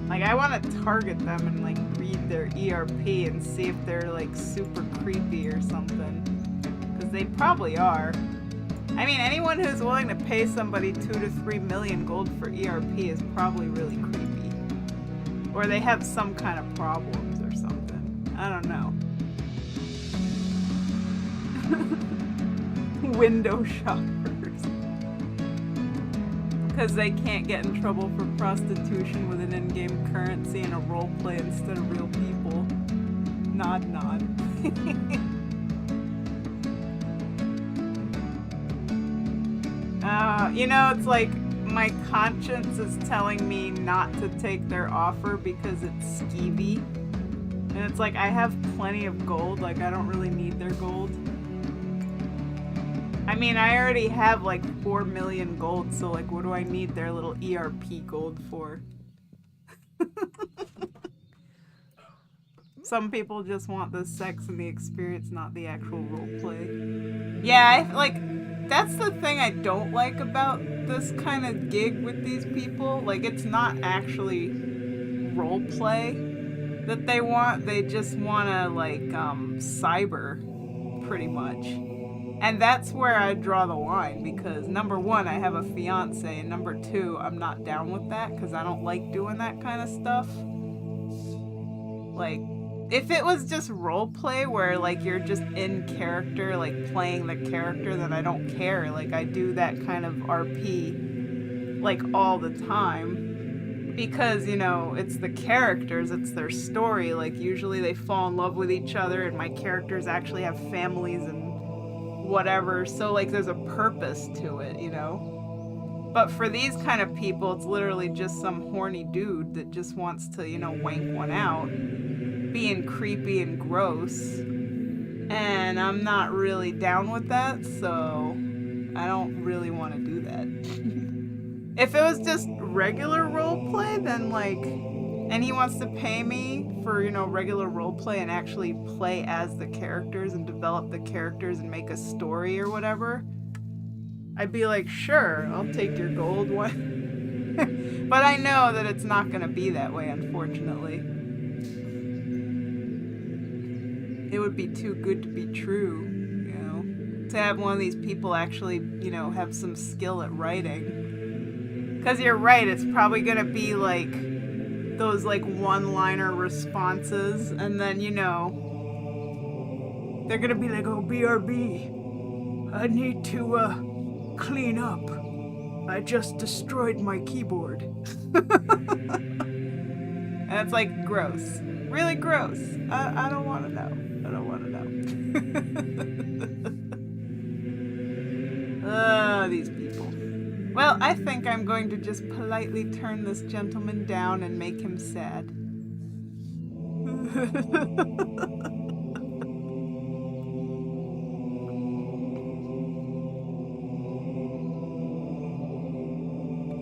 Like, I want to target them and like read their ERP and see if they're like super creepy or something. Because they probably are. I mean, anyone who's willing to pay somebody 2 to 3 million gold for ERP is probably really creepy. Or they have some kind of problems or something. I don't know. Window shoppers. Because they can't get in trouble for prostitution with an in-game currency and a roleplay instead of real people. Nod, nod. You know, it's like my conscience is telling me not to take their offer because it's skeevy. And it's like, I have plenty of gold, like I don't really need their gold. I mean, I already have like 4 million gold, so like what do I need their little ERP gold for? Some people just want the sex and the experience, not the actual roleplay. Yeah, that's the thing I don't like about this kind of gig with these people. Like, it's not actually roleplay that they want. They just want to, like, cyber, pretty much. And that's where I draw the line, because number one, I have a fiance, and number two, I'm not down with that, because I don't like doing that kind of stuff. Like, If it was just role play where like you're just in character, like playing the character, then I don't care. Like I do that kind of RP like all the time because, you know, it's the characters, it's their story. Like usually they fall in love with each other and my characters actually have families and whatever. So like there's a purpose to it, you know? But for these kind of people, it's literally just some horny dude that just wants to, you know, wank one out, being creepy and gross. And I'm not really down with that, so I don't really want to do that. If it was just regular roleplay, then like, and he wants to pay me for, you know, regular roleplay and actually play as the characters and develop the characters and make a story or whatever, I'd be like, sure, I'll take your gold one. But I know that it's not going to be that way, unfortunately. It would be too good to be true, you know, to have one of these people actually, you know, have some skill at writing. Because you're right, it's probably going to be like those like one-liner responses, and then, you know, they're going to be like, oh, BRB, I need to, clean up. I just destroyed my keyboard. And it's like gross. Really gross. I don't want to know. I don't want to know. Oh, these people. Well, I think I'm going to just politely turn this gentleman down and make him sad.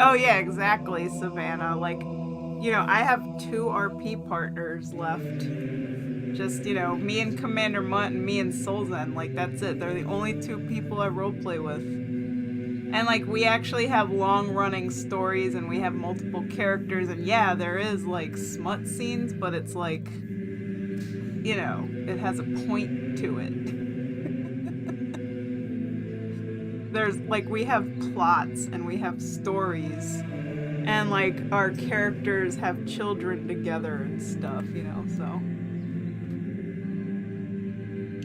Oh yeah, exactly, Savannah. Like, you know, I have 2 RP partners left. Just, you know, me and Commander Mutt and me and Solzen. Like, that's it. They're the only 2 people I roleplay with. And, like, we actually have long-running stories and we have multiple characters. And, yeah, there is, like, smut scenes, but it's, like, you know, it has a point to it. There's, like, we have plots and we have stories. And, like, our characters have children together and stuff, you know, so.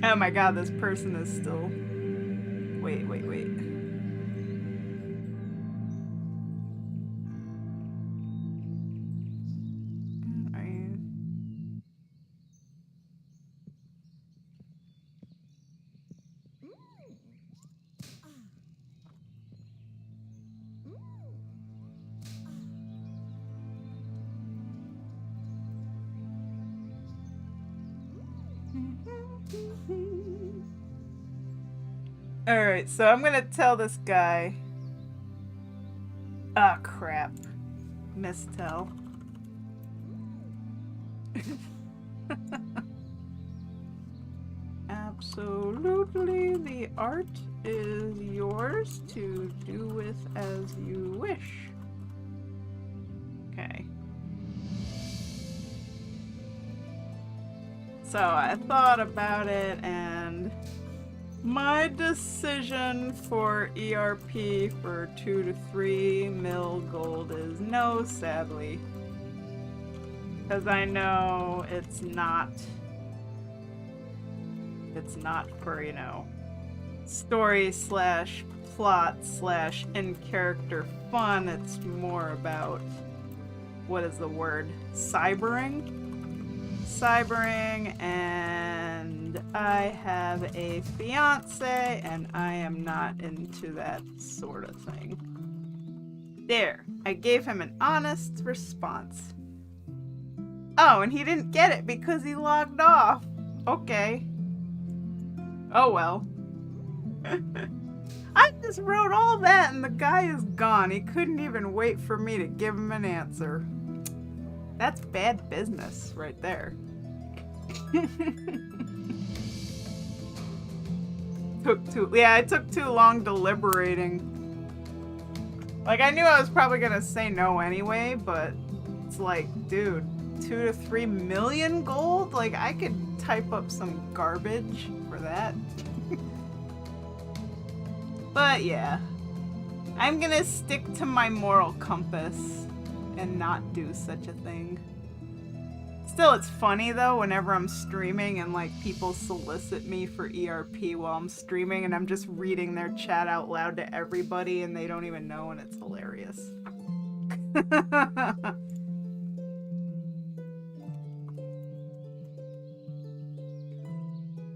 Oh my god, this person is still... Wait. Alright, so I'm gonna tell this guy... Ah, crap. Mistell. Absolutely, the art is yours to do with as you wish. Okay. So I thought about it, and my decision for ERP for 2 to 3 mil gold is no, sadly. Because I know it's not for, you know, story slash plot slash in-character fun. It's more about, what is the word? Cybering, and I have a fiance and I am not into that sort of thing. There, I gave him an honest response. Oh, and he didn't get it because he logged off. Okay. Oh well. I just wrote all that and the guy is gone. He couldn't even wait for me to give him an answer. That's bad business right there. I took too long deliberating. Like, I knew I was probably gonna say no anyway, but it's like, dude, 2 to 3 million gold? Like, I could type up some garbage for that. But yeah, I'm gonna stick to my moral compass and not do such a thing. Still, it's funny though whenever I'm streaming and like people solicit me for ERP while I'm streaming and I'm just reading their chat out loud to everybody and they don't even know, and it's hilarious.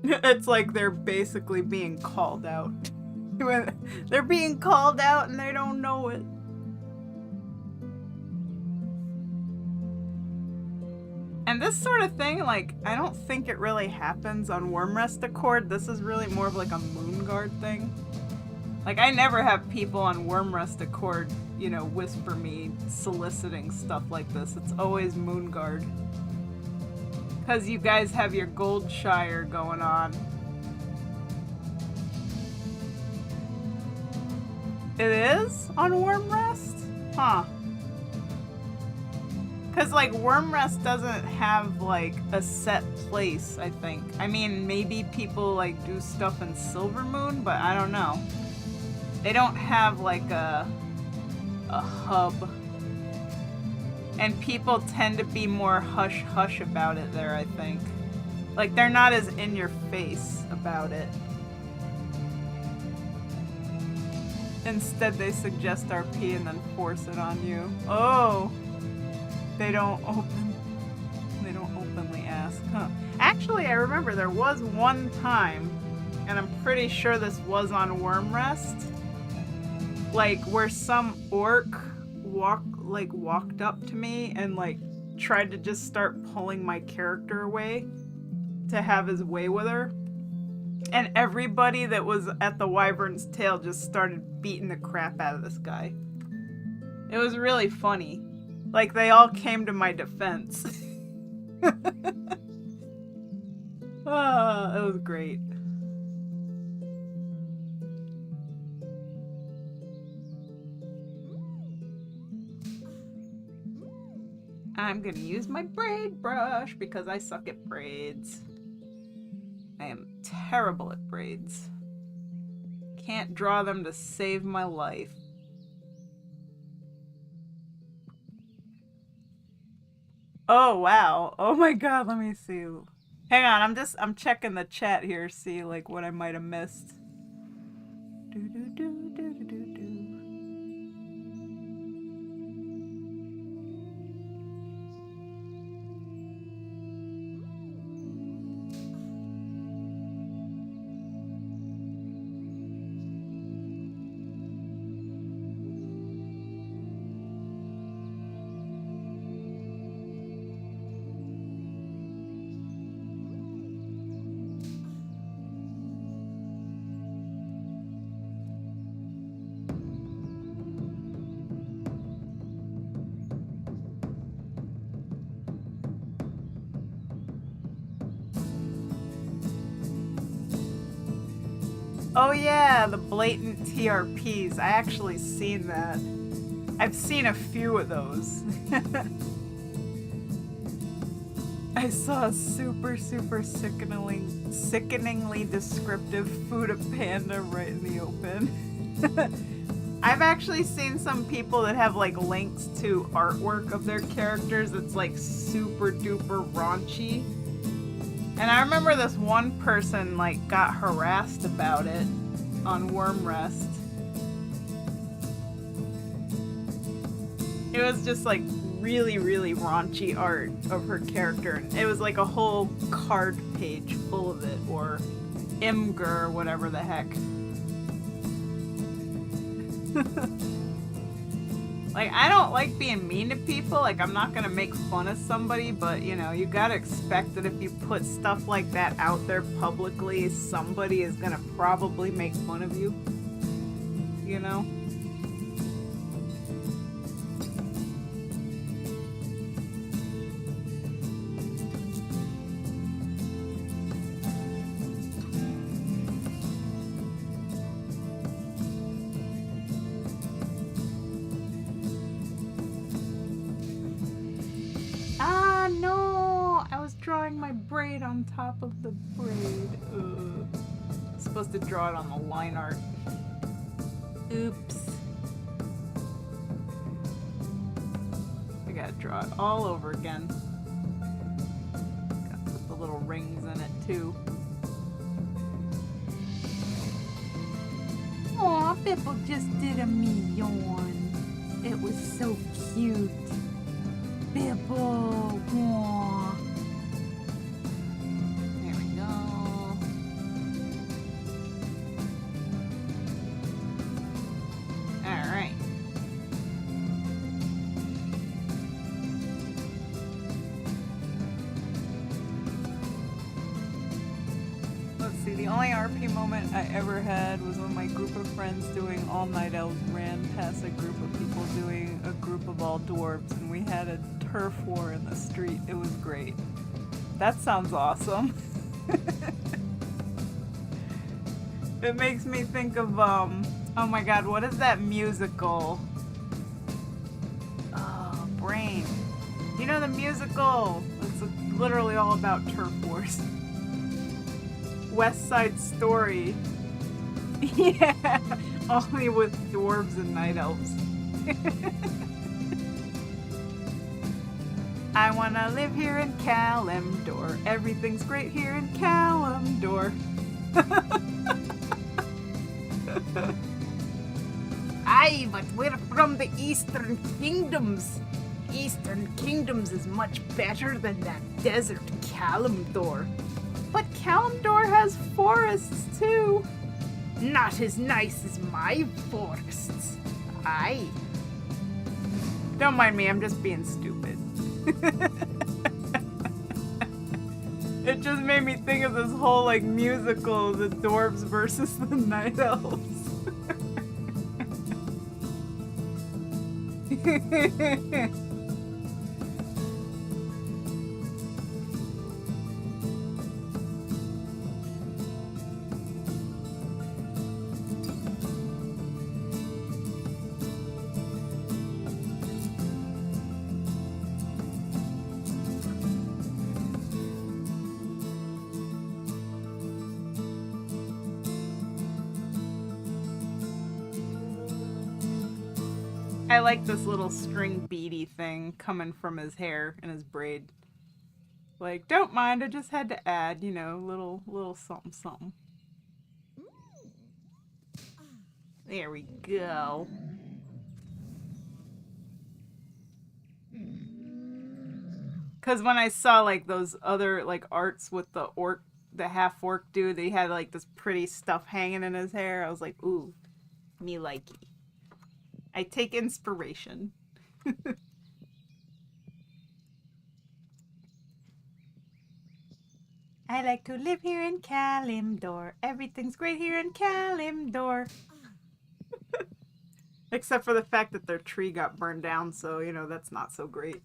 It's like they're basically being called out. They're being called out and they don't know it. And this sort of thing, like, I don't think it really happens on Wormrest Accord. This is really more of like a Moonguard thing. Like, I never have people on Wormrest Accord, you know, whisper me soliciting stuff like this. It's always Moonguard. Because you guys have your Goldshire going on. It is on Wormrest? Huh. Because, like, Wormrest doesn't have, like, a set place, I think. I mean, maybe people, like, do stuff in Silvermoon, but I don't know. They don't have, like, a hub. And people tend to be more hush-hush about it there, I think. Like, they're not as in-your-face about it. Instead, they suggest RP and then force it on you. Oh! They don't openly ask, huh? Actually, I remember there was one time, and I'm pretty sure this was on Wormrest, like where some orc walked up to me and like tried to just start pulling my character away to have his way with her. And everybody that was at the Wyvern's Tail just started beating the crap out of this guy. It was really funny. Like, they all came to my defense. Ah, it was great. I'm gonna use my braid brush because I suck at braids. I am terrible at braids. Can't draw them to save my life. Oh, wow. Oh my god, let me see. Hang on, I'm checking the chat here, see like what I might have missed. Oh yeah, the blatant TRPs. I actually seen that. I've seen a few of those. I saw a super sickeningly descriptive Fuda Panda right in the open. I've actually seen some people that have like links to artwork of their characters that's like super duper raunchy. And I remember this one person like got harassed about it on Wormrest. It was just like really raunchy art of her character. It was like a whole card page full of it, or Imgur, or whatever the heck. Like, I don't like being mean to people. Like, I'm not gonna make fun of somebody, but, you know, you gotta expect that if you put stuff like that out there publicly, somebody is gonna probably make fun of you. You know? Drawing my braid on top of the braid. I'm supposed to draw it on the line art. Oops. I gotta draw it all over again. little rings in it too. Aw, Bipple just did a me yawn. It was so cute. Bipple, aw. There we go. Alright. Let's see, the only RP moment I ever had was when my group of friends doing All Night Elves ran past a group of people doing a group of all dwarves, and we had a turf war in the street. It was great. That sounds awesome. It makes me think of, oh my god, what is that musical? Oh, brain. You know the musical? It's literally all about turf wars. West Side Story. Yeah, only with dwarves and night elves. I wanna live here in Kalimdor. Everything's great here in Kalimdor. Aye, but we're from the Eastern Kingdoms. Eastern Kingdoms is much better than that desert Kalimdor. But Kalimdor has forests too. Not as nice as my forests. Aye. Don't mind me, I'm just being stupid. It just made me think of this whole like musical, the dwarves versus the night elves. I like this little string beady thing coming from his hair and his braid. Like, don't mind, I just had to add, you know, little something something. There we go. Cause when I saw like those other like arts with the half-orc dude, they had like this pretty stuff hanging in his hair. I was like, ooh, me likey. I take inspiration. I like to live here in Kalimdor. Everything's great here in Kalimdor. Except for the fact that their tree got burned down, so, you know, that's not so great.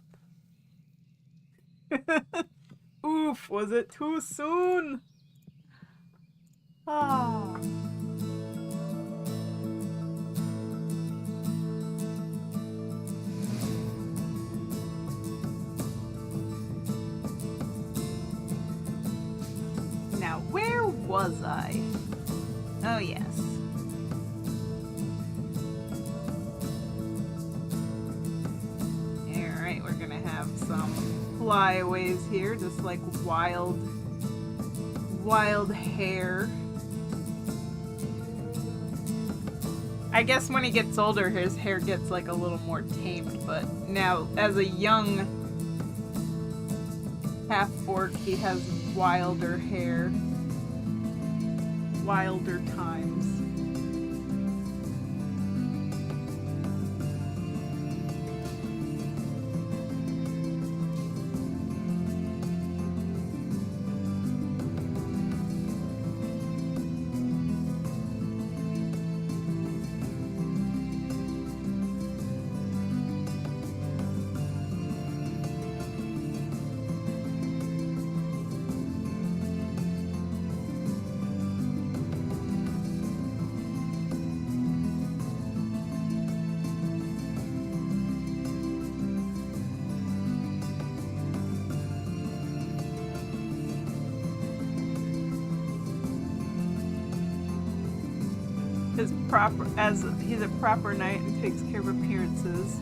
Oof, was it too soon? Oh. Now, where was I? Oh, yes. Alright, we're gonna have some flyaways here, just like wild hair. I guess when he gets older, his hair gets like a little more tamed, but now, as a young half-orc, he has wilder hair. Wilder times. He's a proper knight and takes care of appearances.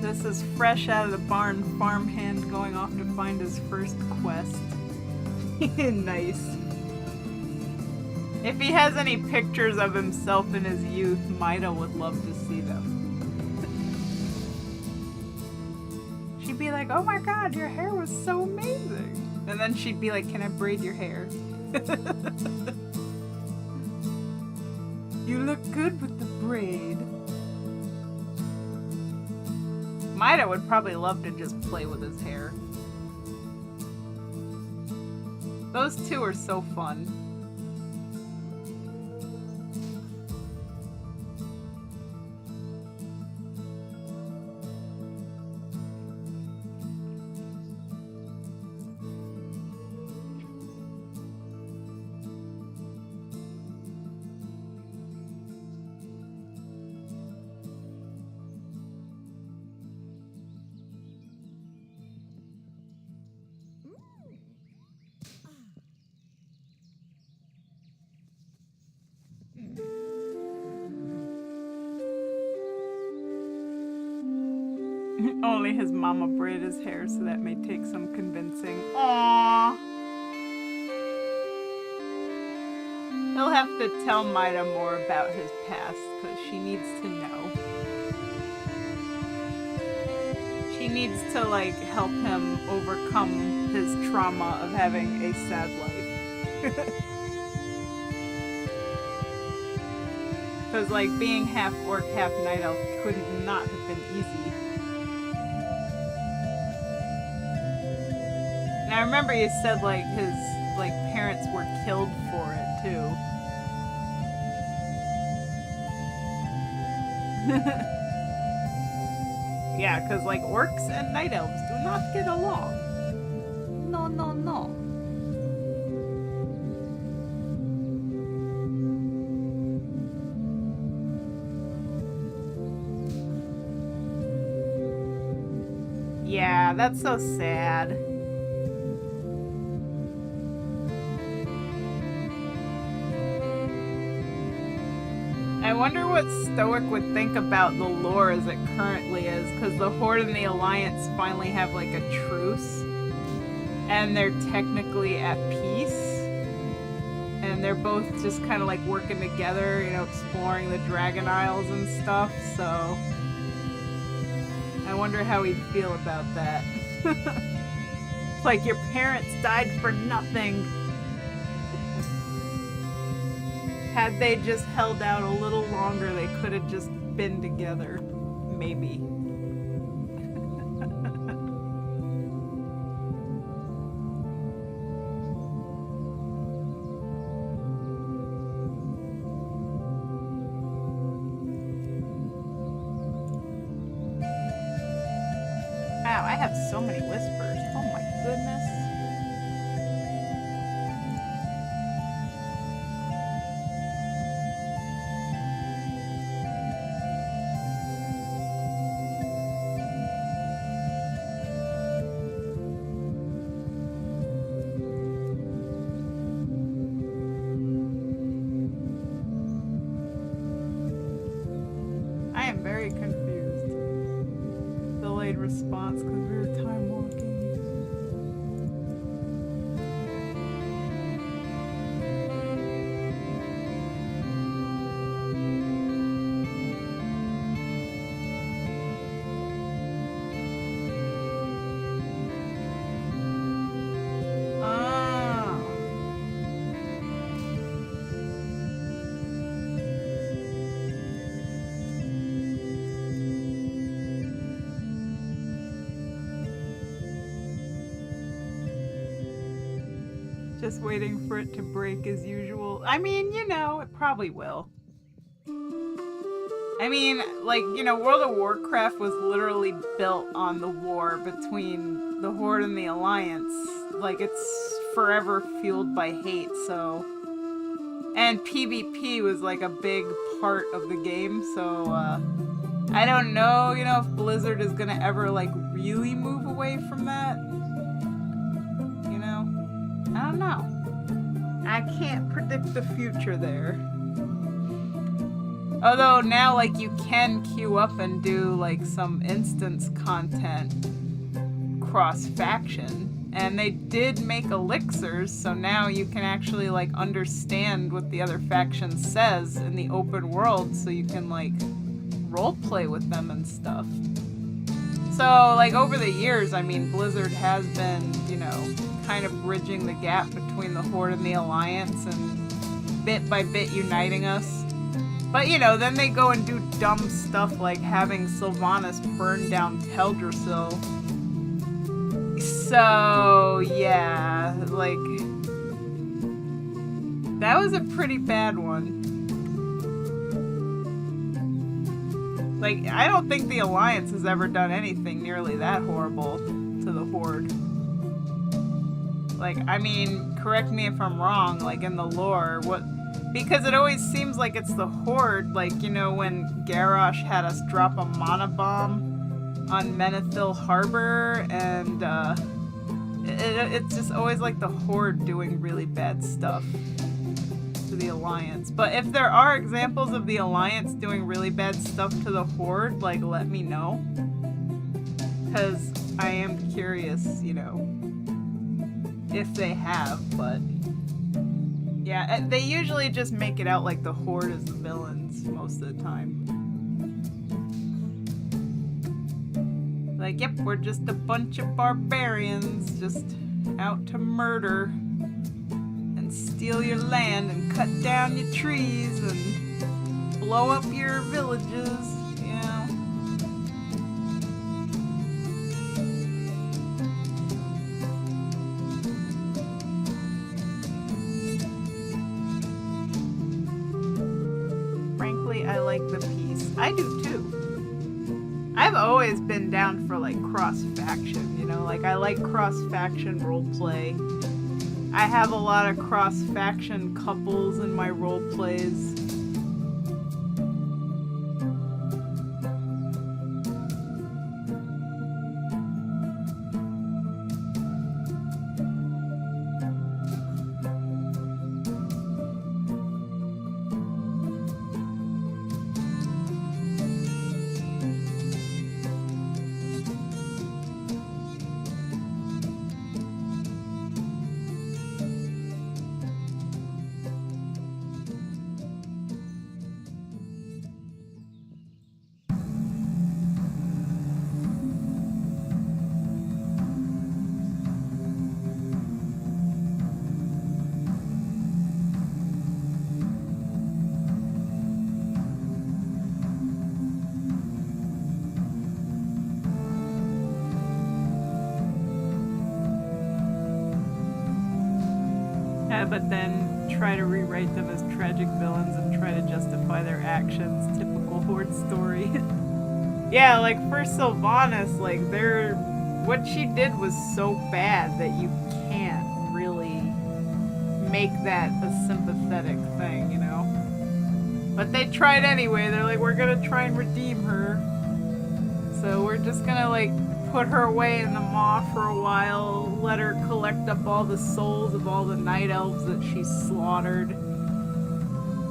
This is fresh out of the barn farmhand going off to find his first quest. Nice. If he has any pictures of himself in his youth, Maida would love to see them. She'd be like, oh my god, your hair was so amazing. And then she'd be like, can I braid your hair? You look good with the braid. Maida would probably love to just play with his hair. Those two are so fun. Only his mama braid his hair, so that may take some convincing. Aww. He'll have to tell Maida more about his past, because she needs to know. She needs to, like, help him overcome his trauma of having a sad life. Because, like, being half orc, half night elf could not have been easy. And I remember you said, like, his, like, parents were killed for it, too. Yeah, because, like, orcs and night elves do not get along. No, no, no. Yeah, that's so sad. I wonder what Stoic would think about the lore as it currently is, because the Horde and the Alliance finally have like a truce, and they're technically at peace, and they're both just kind of like working together, you know, exploring the Dragon Isles and stuff, so I wonder how he'd feel about that. It's like, your parents died for nothing. Had they just held out a little longer, they could have just been together. Maybe. Wow, I have so many whispers. Oh my goodness. I am very confused. Delayed response because we were time walking. Ah. Just waiting for it to break as usual. I mean, you know, it probably will. I mean, like, you know, World of Warcraft was literally built on the war between the Horde and the Alliance. Like, it's forever fueled by hate, so... And PvP was, like, a big part of the game, so, I don't know, you know, if Blizzard is gonna ever, like, really move away from that. You know? I don't know. I can't predict the future there. Although now, like, you can queue up and do, like, some instance content cross-faction. And they did make elixirs, so now you can actually like understand what the other faction says in the open world, so you can like role play with them and stuff. So like over the years, I mean, Blizzard has been, you know, kind of bridging the gap between the Horde and the Alliance and bit by bit uniting us. But you know, then they go and do dumb stuff like having Sylvanas burn down Teldrassil. So, yeah, like, that was a pretty bad one. Like, I don't think the Alliance has ever done anything nearly that horrible to the Horde. Like, I mean, correct me if I'm wrong, like, in the lore, because it always seems like it's the Horde, like, you know, when Garrosh had us drop a mana bomb on Menethil Harbor, and it's just always like the Horde doing really bad stuff to the Alliance. But if there are examples of the Alliance doing really bad stuff to the Horde, like, let me know, because I am curious, you know, if they have. But yeah, they usually just make it out like the Horde is the villains most of the time. Like, yep, we're just a bunch of barbarians just out to murder and steal your land and cut down your trees and blow up your villages, you know. Frankly, I like the peace. I do too. I've always been down for like cross-faction, you know, like I like cross-faction roleplay. I have a lot of cross-faction couples in my roleplays. But then try to rewrite them as tragic villains and try to justify their actions. Typical Horde story. Yeah, like for Sylvanas, like what she did was so bad that you can't really make that a sympathetic thing, you know? But they tried anyway. They're like, we're gonna try and redeem her. So we're just gonna like put her away in the maw for a while, let her collect up all the souls of all the night elves that she slaughtered.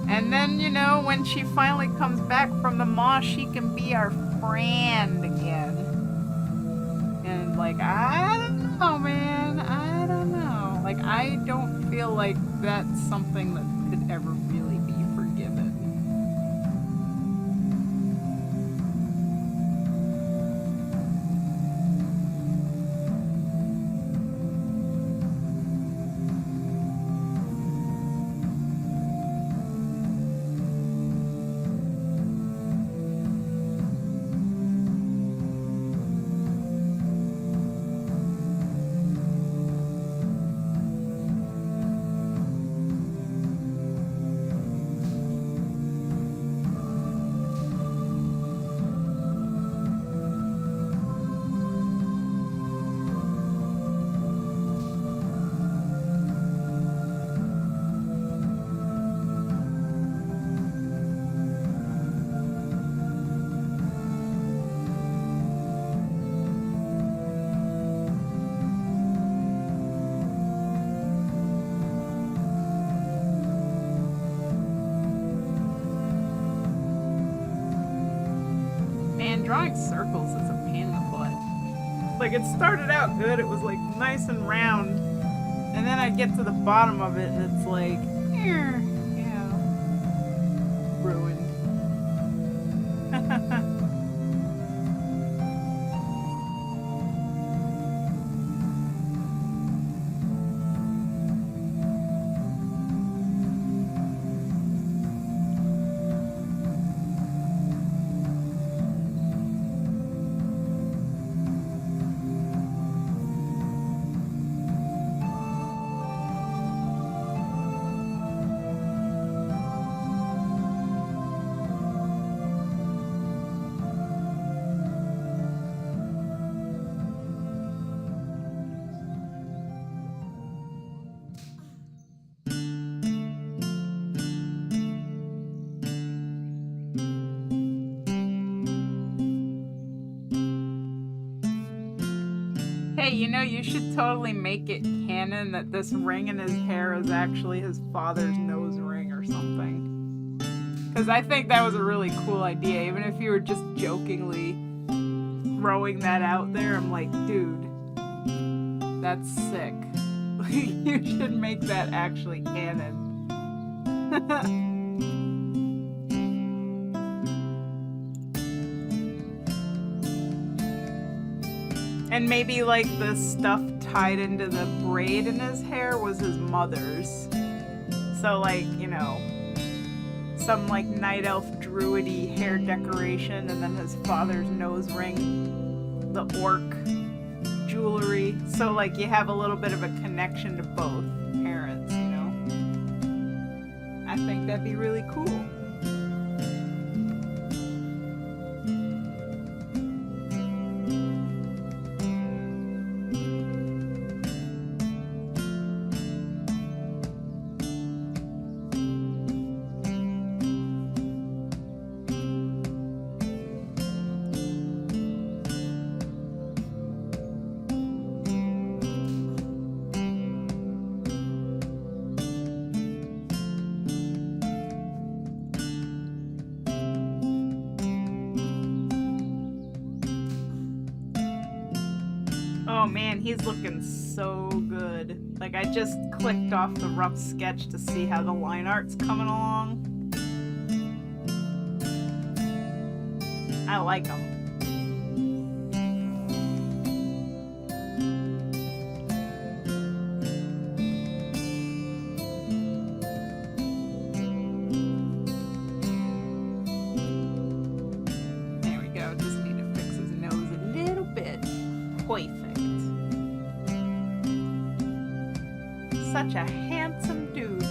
And then, you know, when she finally comes back from the maw, she can be our friend again. And like, I don't know, man. I don't know. Like, I don't feel like that's something that could ever really be forgiven. Drawing circles is a pain in the butt. Like, it started out good. It was, like, nice and round. And then I'd get to the bottom of it, and it's like, yeah, ruined. Hey, you know, you should totally make it canon that this ring in his hair is actually his father's nose ring or something. Because I think that was a really cool idea, even if you were just jokingly throwing that out there. I'm like, dude, that's sick. You should make that actually canon. And maybe, like, the stuff tied into the braid in his hair was his mother's. So, like, you know, some, like, night elf druidy hair decoration, and then his father's nose ring, the orc jewelry. So, like, you have a little bit of a connection to both parents, you know? I think that'd be really cool. Oh man, he's looking so good. Like, I just clicked off the rough sketch to see how the line art's coming along. I like him. There we go. Just need to fix his nose a little bit. Perfect. Such a handsome dude.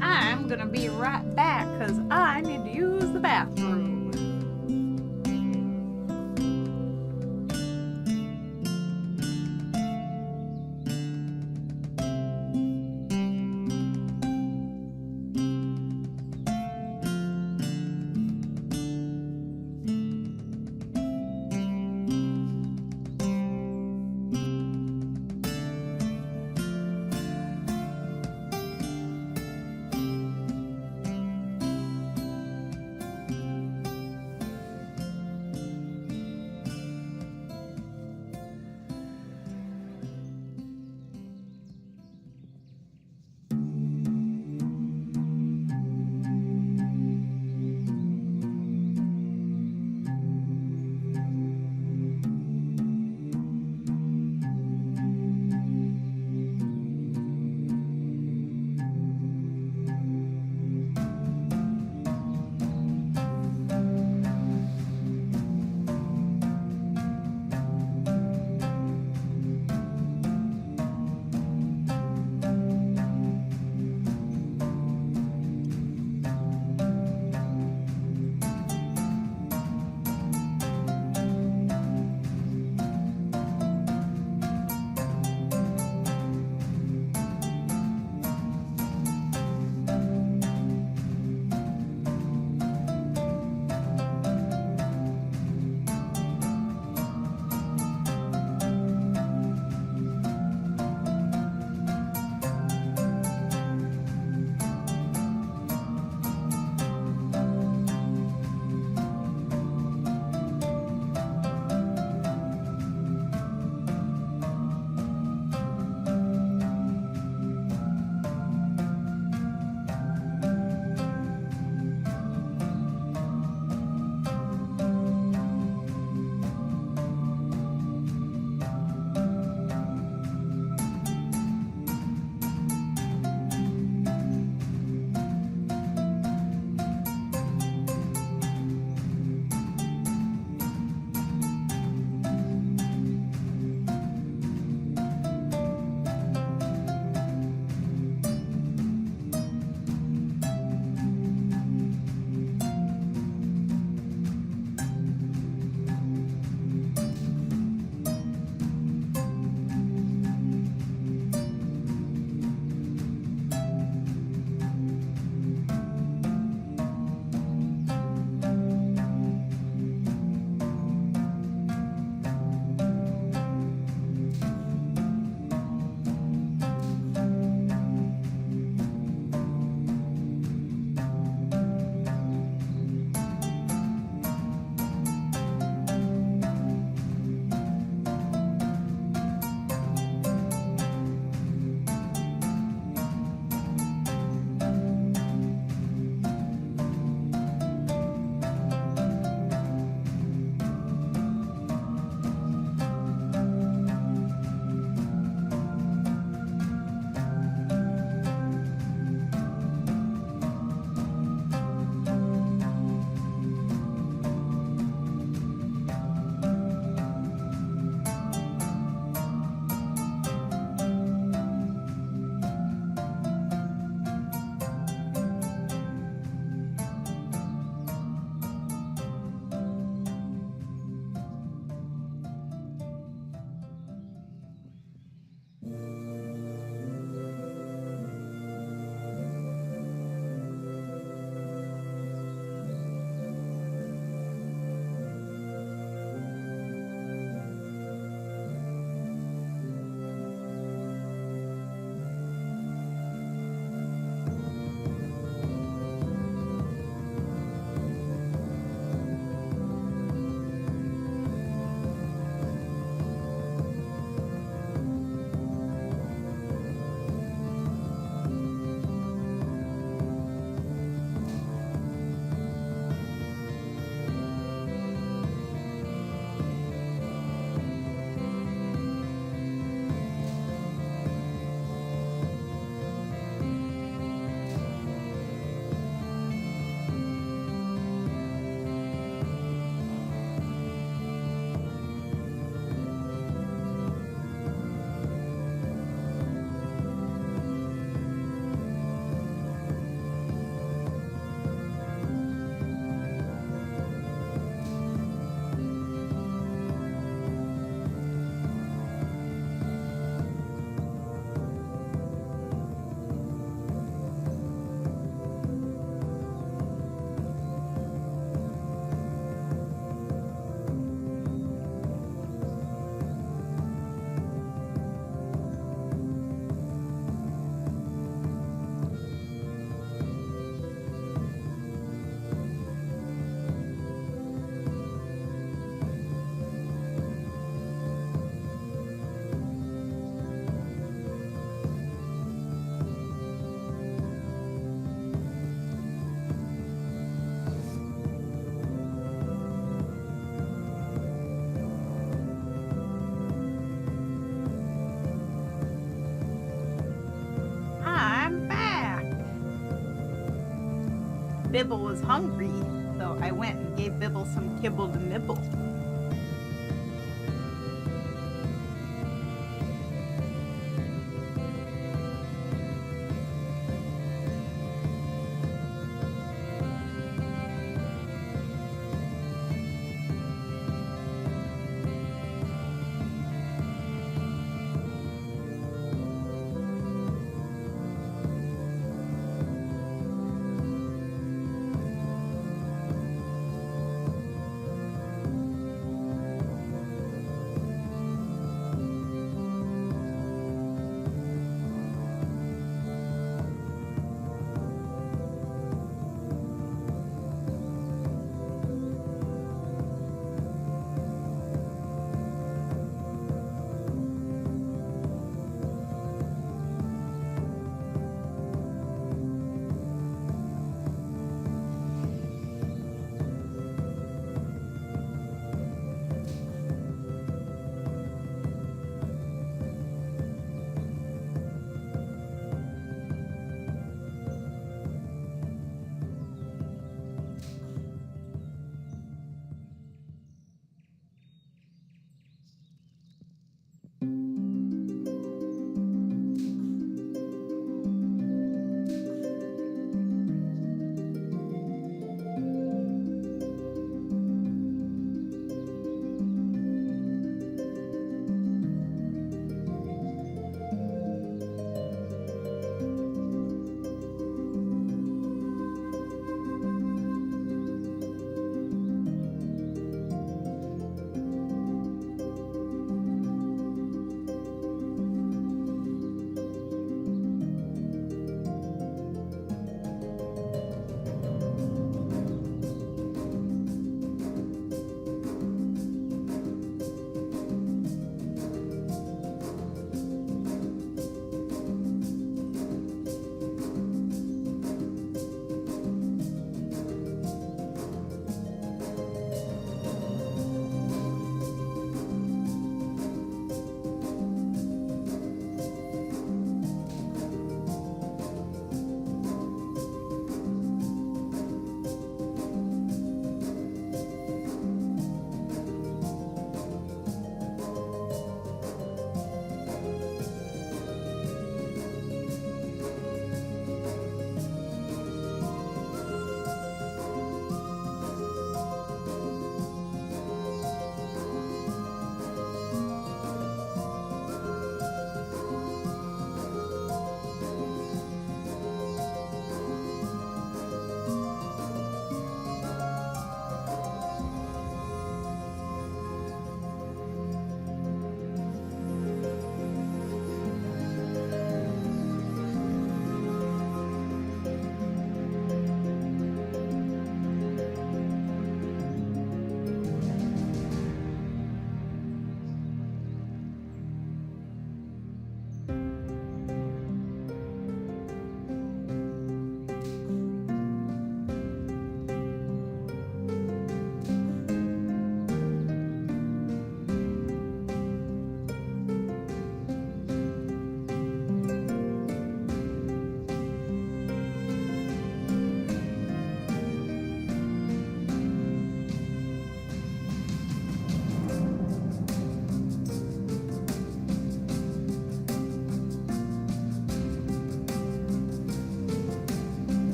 I'm gonna be right back because I need to use the bathroom. Bibble was hungry, so I went and gave Bibble some kibble to nibble.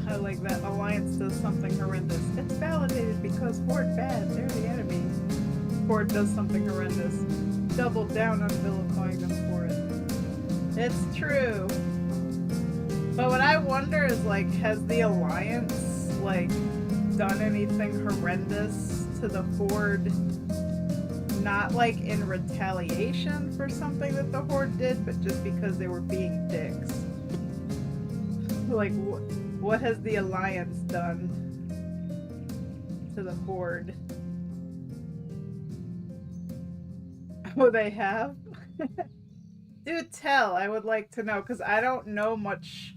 I like that. Alliance does something horrendous. It's validated because Horde bad. They're the enemy. Horde does something horrendous. Double down on vilifying them for it. It's true. But what I wonder is, like, has the Alliance, like, done anything horrendous to the Horde? Not, like, in retaliation for something that the Horde did, but just because they were being dicks. Like, what has the Alliance done to the Horde? Oh, they have? Do tell, I would like to know, because I don't know much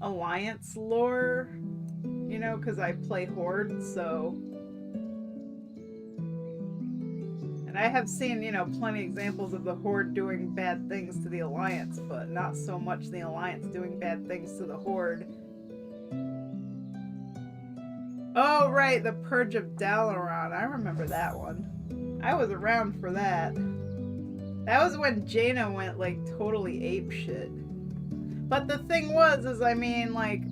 Alliance lore, you know, because I play Horde, so... And I have seen, you know, plenty of examples of the Horde doing bad things to the Alliance, but not so much the Alliance doing bad things to the Horde. Oh, right, the Purge of Dalaran. I remember that one. I was around for that. That was when Jaina went, like, totally apeshit. But the thing was, is, I mean, like,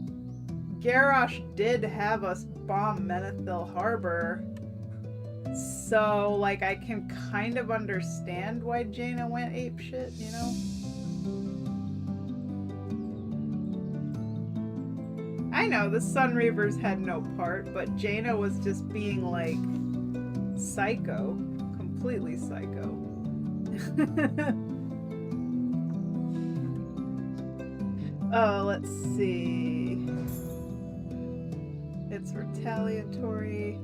Garrosh did have us bomb Menethil Harbor. So, like, I can kind of understand why Jaina went apeshit, you know? I know, the Sunreavers had no part, but Jaina was just being, like, psycho. Completely psycho. Oh, let's see. It's retaliatory.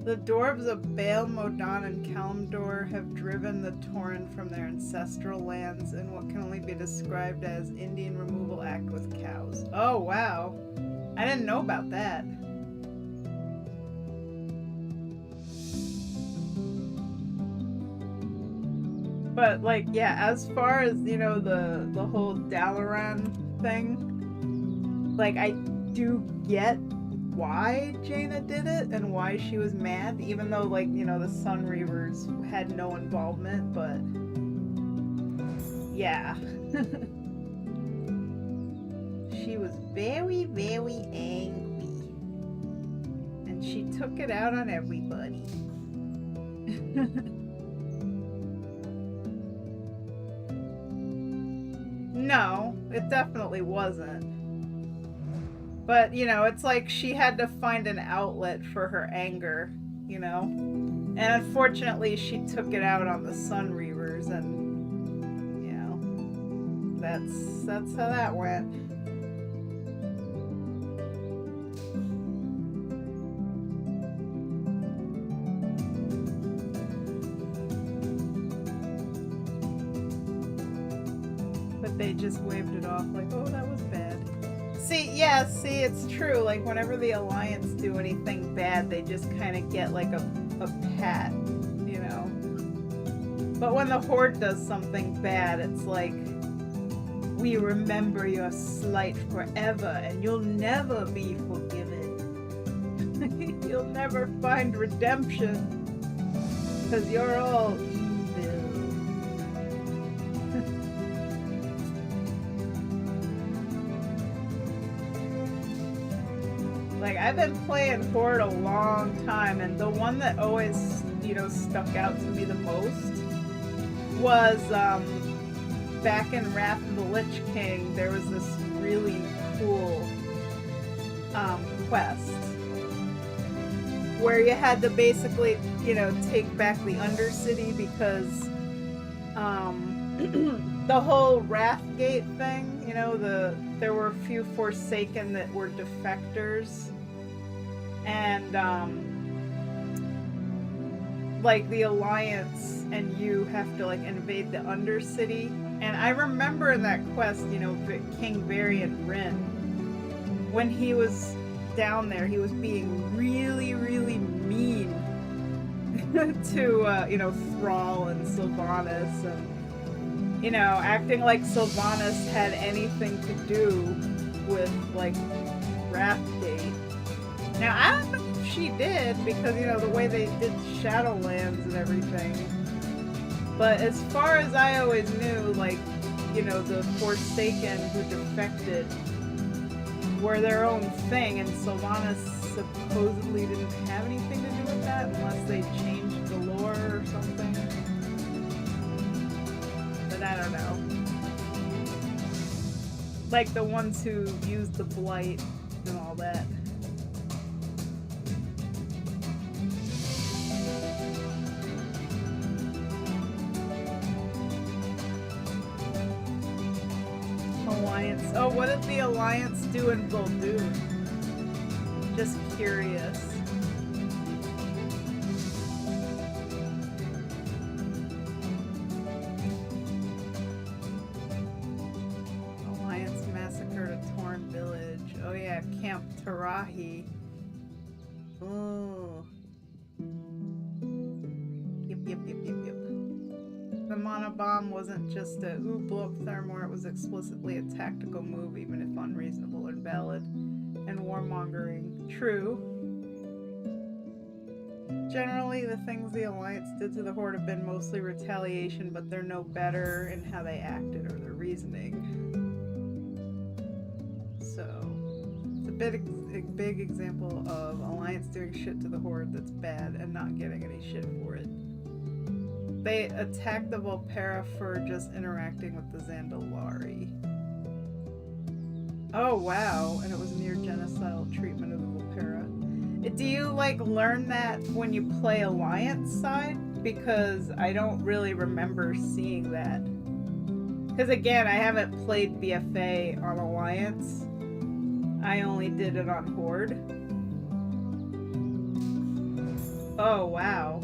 The dwarves of Baal, Modan, and Kalimdor have driven the Tauren from their ancestral lands in what can only be described as Indian removal act with cows. Oh, wow. I didn't know about that. But, like, yeah, as far as, you know, the whole Dalaran thing, like, I do get why Jaina did it and why she was mad, even though, like, you know, the Sunreavers had no involvement, but yeah. She was very, very angry. And she took it out on everybody. No, it definitely wasn't. But, you know, it's like she had to find an outlet for her anger, you know? And unfortunately, she took it out on the Sunreavers, and, you know, that's how that went. But they just waved it off like, oh, that was bad. See, yeah, see, it's true. Like, whenever the Alliance do anything bad, they just kind of get, like, a pat, you know? But when the Horde does something bad, it's like, we remember your slight forever, and you'll never be forgiven. You'll never find redemption, because you're all evil. Like, I've been playing Horde a long time, and the one that always, you know, stuck out to me the most was, back in Wrath of the Lich King, there was this really cool, quest where you had to basically, you know, take back the Undercity because, the whole Wrathgate thing, you know, there were a few Forsaken that were defectors, and like the Alliance and you have to, like, invade the Undercity. And I remember in that quest, you know, King Varian Rin, when he was down there, he was being really, really mean to, you know, Thrall and Sylvanas, and, you know, acting like Sylvanas had anything to do with, like, Wrathgate. Now, I don't know if she did, because, you know, the way they did Shadowlands and everything. But as far as I always knew, like, you know, the Forsaken who defected were their own thing, and Sylvanas supposedly didn't have anything to do with that unless they changed the lore or something. But I don't know. Like the ones who use the blight and all that. Alliance. Oh, what did the Alliance do in Voldoon? Just curious. Alliance massacred a torn village. Oh yeah, Camp Tarahi. Oh. Yep. The monobomb wasn't just a ooh blow up thermore, it was explicitly a tactical move, even if unreasonable and valid, and warmongering. True. Generally, the things the Alliance did to the Horde have been mostly retaliation, but they're no better in how they acted or their reasoning. So, it's a big example of Alliance doing shit to the Horde that's bad and not getting any shit for it. They attacked the Volpera for just interacting with the Zandalari. Oh wow, and it was near genocidal treatment of the Volpera. Do you like learn that when you play Alliance side? Because I don't really remember seeing that. Because again, I haven't played BFA on Alliance. I only did it on Horde. Oh wow.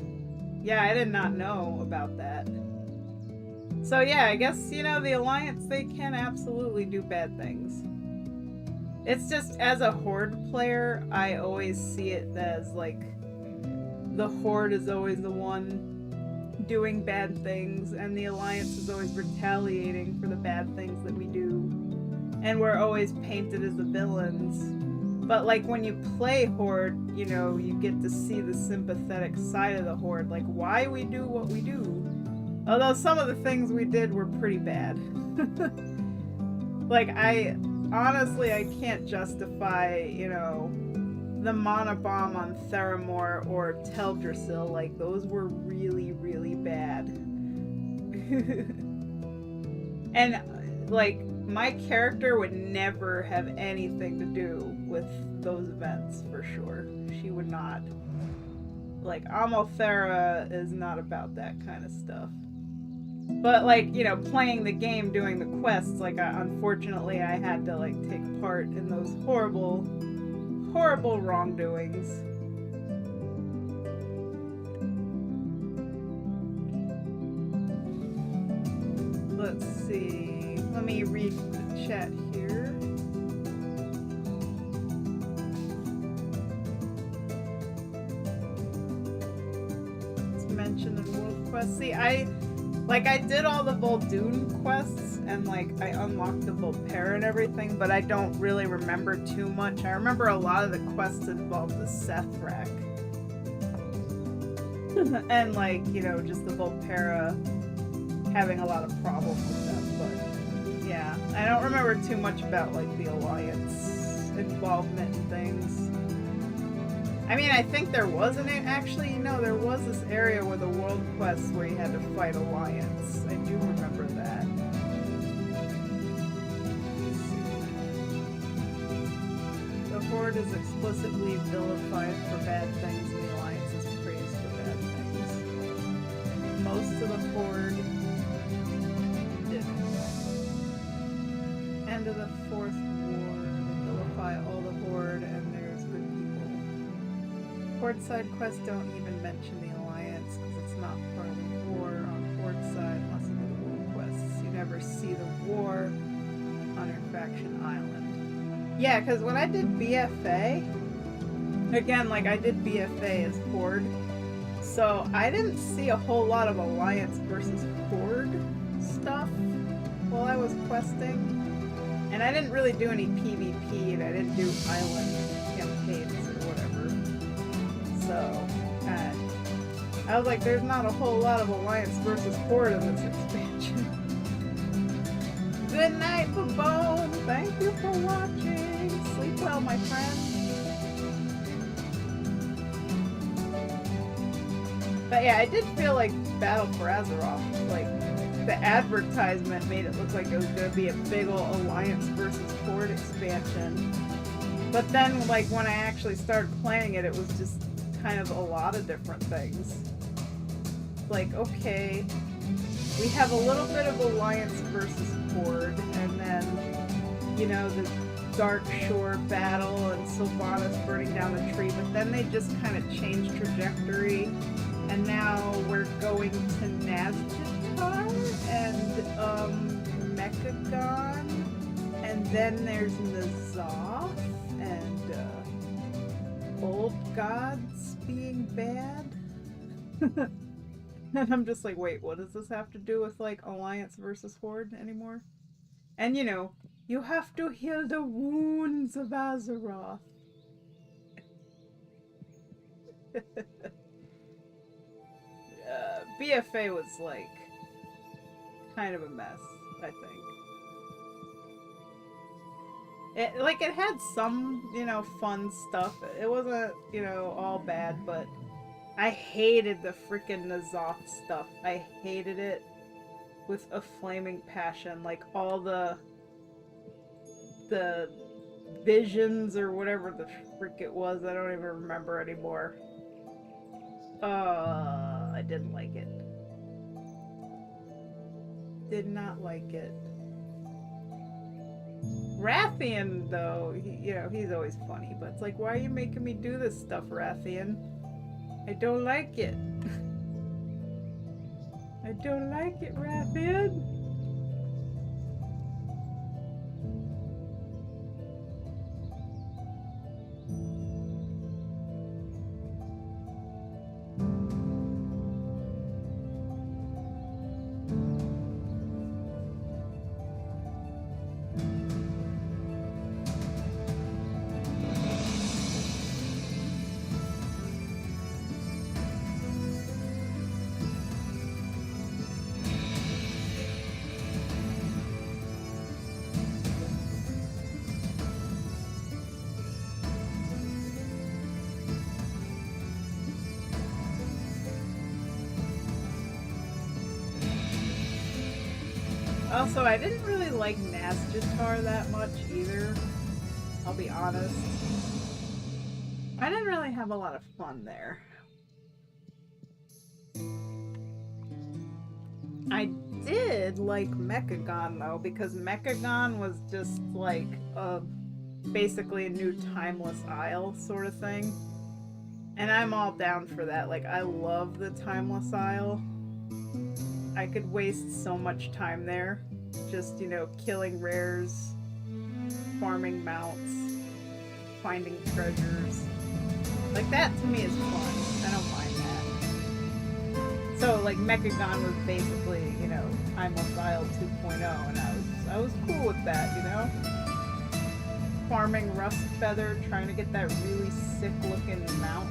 Yeah, I did not know about that. So yeah, I guess, you know, the Alliance, they can absolutely do bad things. It's just, as a Horde player, I always see it as, like, the Horde is always the one doing bad things, and the Alliance is always retaliating for the bad things that we do. And we're always painted as the villains. But like when you play Horde, you know, you get to see the sympathetic side of the Horde, like why we do what we do. Although some of the things we did were pretty bad. Like honestly, I can't justify, you know, the monobomb on Theramore or Teldrassil. Like those were really, really bad. And like my character would never have anything to do with those events, for sure. She would not. Like, Amothera is not about that kind of stuff. But, like, you know, playing the game, doing the quests, like, unfortunately I had to, like, take part in those horrible, horrible wrongdoings. Let's see. Let me read the chat here. Let's mention the world quest. See, I did all the Voldoon quests and like I unlocked the Volpera and everything, but I don't really remember too much. I remember a lot of the quests involved the Sethrak. And like, you know, just the Volpera having a lot of problems with them, but yeah, I don't remember too much about like the Alliance involvement and things. I mean, I think there wasn't it actually, you know, there was this area where the world quests where you had to fight Alliance. I do remember that. The Horde is explicitly vilified for bad things and the Alliance is praised for bad things. Most of the Horde end of the Fourth War, they vilify all the Horde, and there's good people. Horde side quests don't even mention the Alliance because it's not part of the war on Horde side unless you do the world quests. You never see the war on your faction island. Yeah, because when I did BFA, again, like I did BFA as Horde, so I didn't see a whole lot of Alliance versus Horde stuff while I was questing. And I didn't really do any PvP, and I didn't do island campaigns or whatever. So, I was like, there's not a whole lot of Alliance versus Horde in this expansion. Good night, Babone! Thank you for watching! Sleep well, my friend! But yeah, I did feel like Battle for Azeroth, like, the advertisement made it look like it was going to be a big ol' Alliance versus Horde expansion. But then, like, when I actually started playing it, it was just kind of a lot of different things. Like, okay, we have a little bit of Alliance versus Horde, and then, you know, the Dark Shore battle and Sylvanas burning down the tree, but then they just kind of changed trajectory, and now we're going to Nazjatar and Mechagon, and then there's N'Zoth and old gods being bad. And I'm just like, wait, what does this have to do with like Alliance versus Horde anymore? And you know, you have to heal the wounds of Azeroth. BFA was like kind of a mess, I think. It had some, you know, fun stuff. It wasn't, you know, all bad, but I hated the freaking N'Zoth stuff. I hated it with a flaming passion. Like all the visions or whatever the frick it was, I don't even remember anymore. I didn't like it. Did not like it. Rathian, though, you know, he's always funny, but it's like, why are you making me do this stuff, Rathian? I don't like it. I don't like it, Rathian. Also, I didn't really like Nazjatar that much either, I'll be honest. I didn't really have a lot of fun there. I did like Mechagon though, because Mechagon was just like basically a new Timeless Isle sort of thing. And I'm all down for that. Like, I love the Timeless Isle. I could waste so much time there. Just, you know, killing rares, farming mounts, finding treasures. Like, that to me is fun. I don't mind that. So, like, Mechagon was basically, you know, Timeless Isle 2.0, and I was cool with that, you know? Farming Rust Feather, trying to get that really sick looking mount.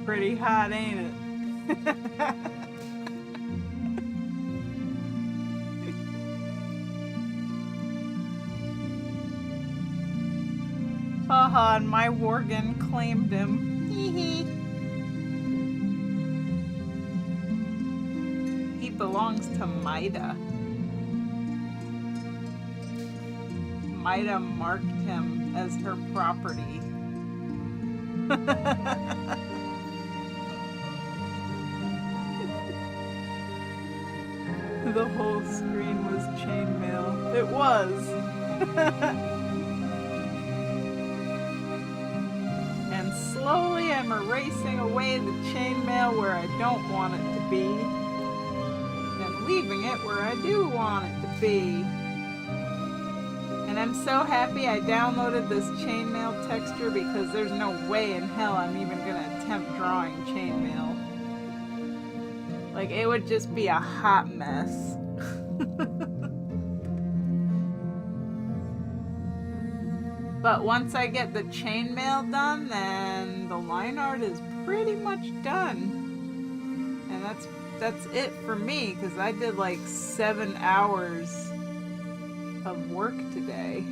Pretty hot, ain't it? Haha, and my Worgen claimed him. Hee hee. He belongs to Maida. Maida marked him as her property. The whole screen was chainmail. It was. And slowly I'm erasing away the chainmail where I don't want it to be, and leaving it where I do want it to be. And I'm so happy I downloaded this chainmail texture because there's no way in hell I'm even gonna attempt drawing chainmail. Like, it would just be a hot mess. But once I get the chainmail done, then the line art is pretty much done. And that's it for me, because I did like 7 hours of work today.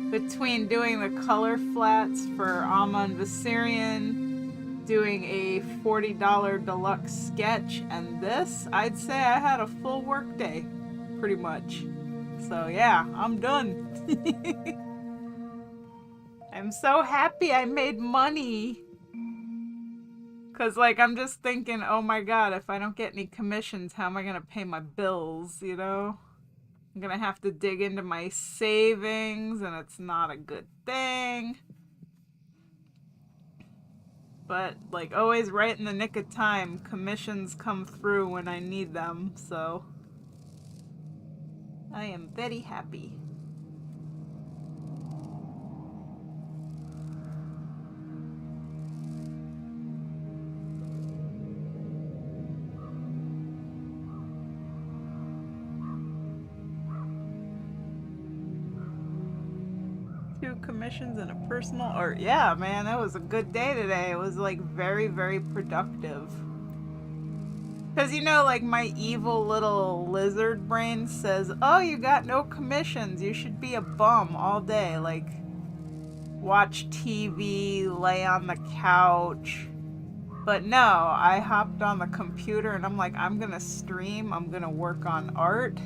Between doing the color flats for Alma and Viserion, doing a $40 deluxe sketch, and this, I'd say I had a full work day, pretty much. So yeah, I'm done. I'm so happy I made money. Cause like, I'm just thinking, oh my god, if I don't get any commissions, how am I gonna pay my bills, you know? I'm gonna have to dig into my savings, and it's not a good thing. But, like, always right in the nick of time, commissions come through when I need them, so I am very happy. Commissions and a personal art. Yeah, man, that was a good day today. It was like very, very productive. Because, you know, like, my evil little lizard brain says, oh, you got no commissions, you should be a bum all day, like watch TV, lay on the couch. But no, I hopped on the computer and I'm like, I'm gonna stream, I'm gonna work on art.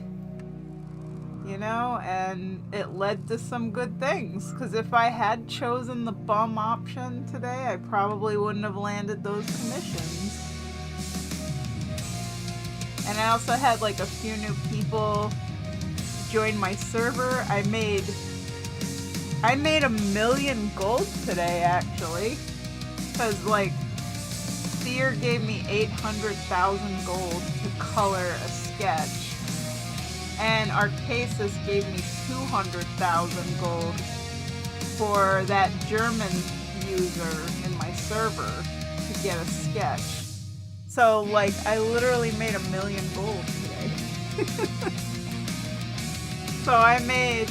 You know, and it led to some good things. Because if I had chosen the bum option today, I probably wouldn't have landed those commissions. And I also had like a few new people join my server. I made $1 million gold today, actually. Because, like, Seer gave me 800,000 gold to color a sketch. And Arcasis gave me 200,000 gold for that German user in my server to get a sketch. So, like, I literally made $1 million gold today. So I made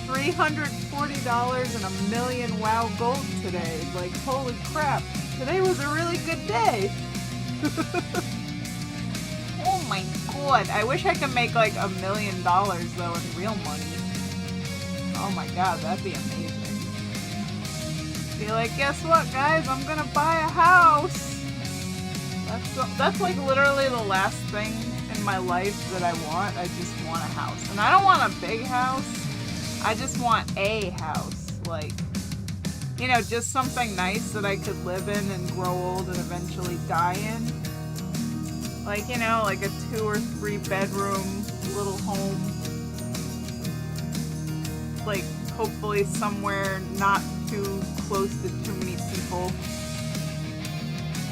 $340 and $1 million WoW gold today. Like, holy crap. Today was a really good day. Oh my god. I wish I could make like $1 million though in real money. Oh my god, that'd be amazing. Be like, guess what guys? I'm gonna buy a house. That's like literally the last thing in my life that I want. I just want a house. And I don't want a big house. I just want a house. Like, you know, just something nice that I could live in and grow old and eventually die in. Like, you know, like a 2 or 3 bedroom little home. Like, hopefully somewhere not too close to too many people.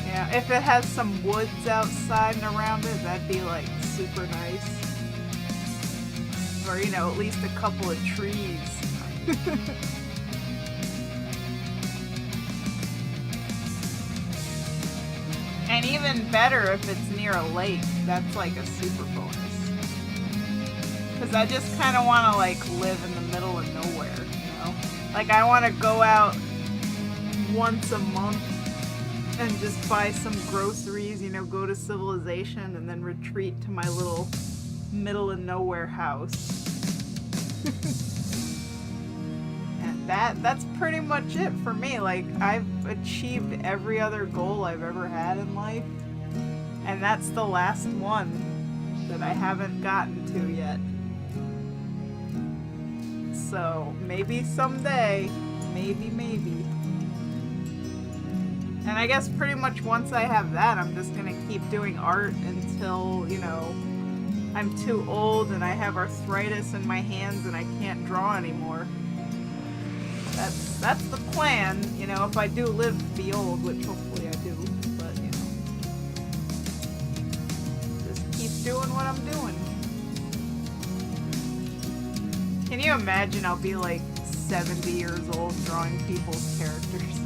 Yeah, if it has some woods outside and around it, that'd be like super nice. Or, you know, at least a couple of trees. And even better if it's near a lake. That's like a super bonus. Because I just kind of want to like live in the middle of nowhere, you know? Like I want to go out once a month and just buy some groceries, you know, go to civilization and then retreat to my little middle of nowhere house. And that's pretty much it for me. Like, I've achieved every other goal I've ever had in life. And that's the last one that I haven't gotten to yet. So, maybe someday. Maybe. And I guess pretty much once I have that, I'm just gonna keep doing art until, you know, I'm too old and I have arthritis in my hands and I can't draw anymore. That's the plan, you know, if I do live to be old, which hopefully I do, but, you know. Just keep doing what I'm doing. Can you imagine I'll be like 70 years old drawing people's characters?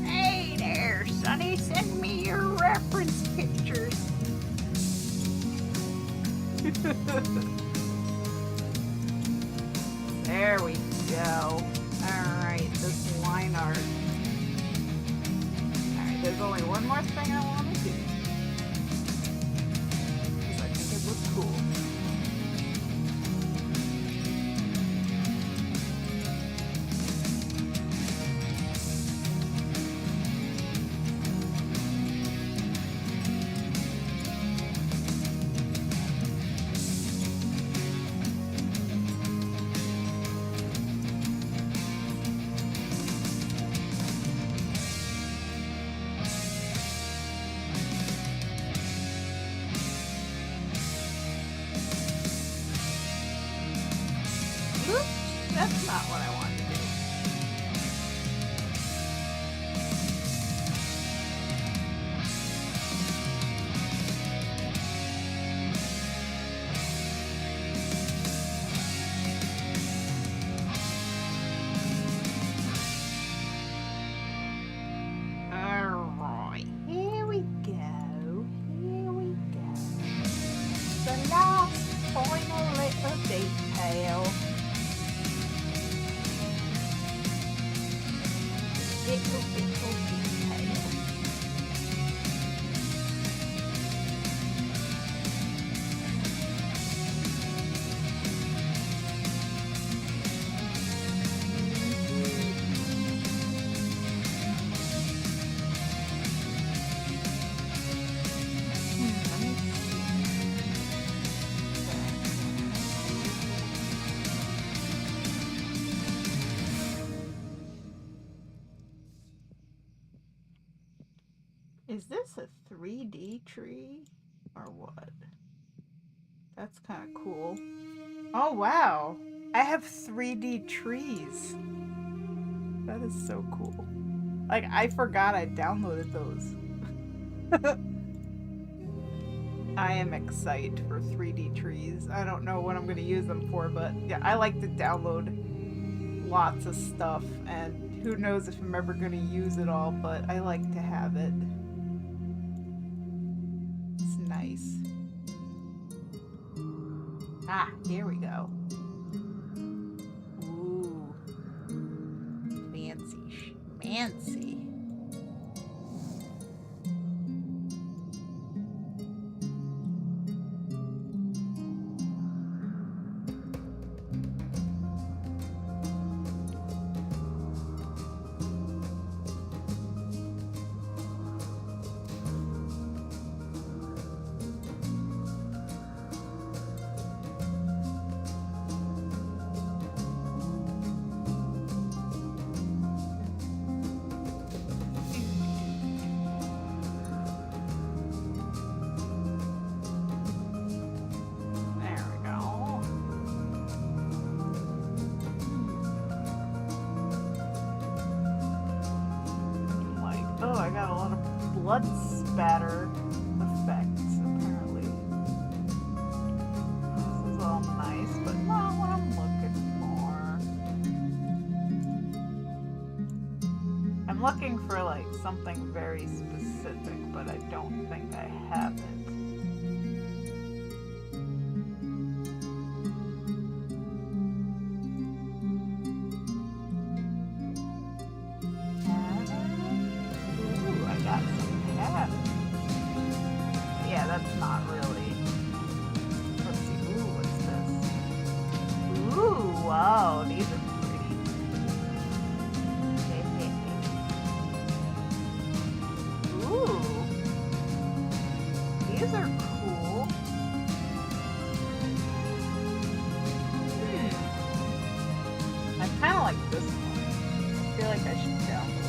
Hey there, Sonny, send me your reference pictures. There we go. Alright, this line art. Alright, there's only one more thing I want to do. Because I think it looks cool. That's not what I wanted to do. Alright, here we go. The last final little detail. Little detail. Is this a 3D tree or what? That's kind of cool. Oh, wow. I have 3D trees. That is so cool. Like, I forgot I downloaded those. I am excited for 3D trees. I don't know what I'm going to use them for, but yeah, I like to download lots of stuff, and who knows if I'm ever going to use it all, but I like to have it. It's nice. Ah, here we go. Ooh. Fancy schmancy. Blood spatter effects, apparently. This is all nice, but not what I'm looking for. I'm looking for like something very specific, but I don't think I have it. Yeah, that's not really. Let's see. Ooh, what's this? Ooh, wow, these are pretty. Ooh, these are cool. I kind of like this one. I feel like I should download this.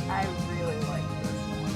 I really like this one.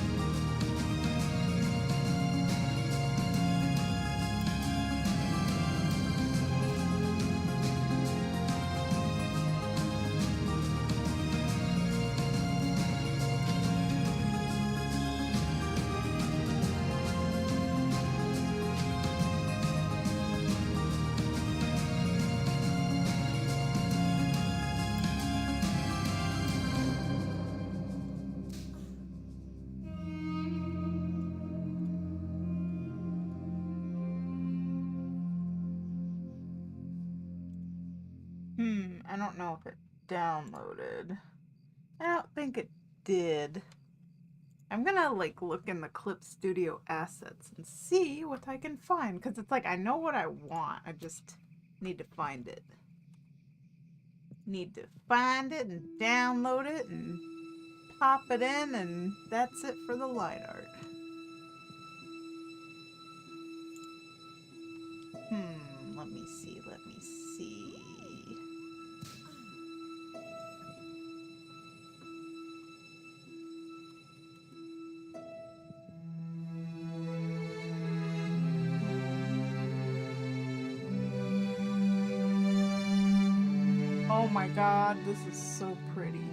I don't know if it downloaded. I don't think it did. I'm gonna like look in the Clip Studio assets and see what I can find, because it's like I know what I want. I just need to find it. Need to find it and download it and pop it in, and that's it for the line art. Let me see. Oh my god, this is so pretty.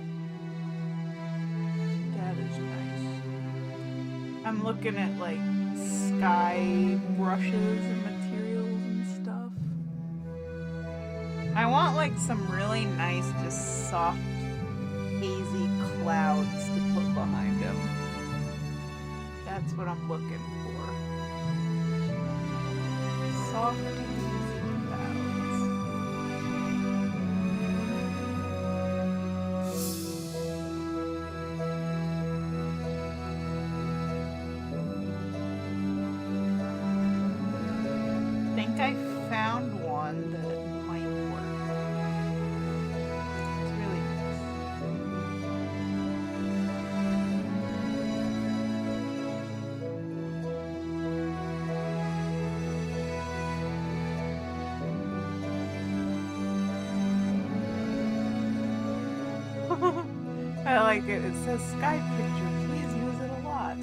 That is nice. I'm looking at like sky brushes and materials and stuff. I want like some really nice, just soft, hazy clouds to put behind them. That's what I'm looking for. Soft, hazy clouds. I found one that might work. It's really nice. I like it. It says sky picture. Please use it a lot.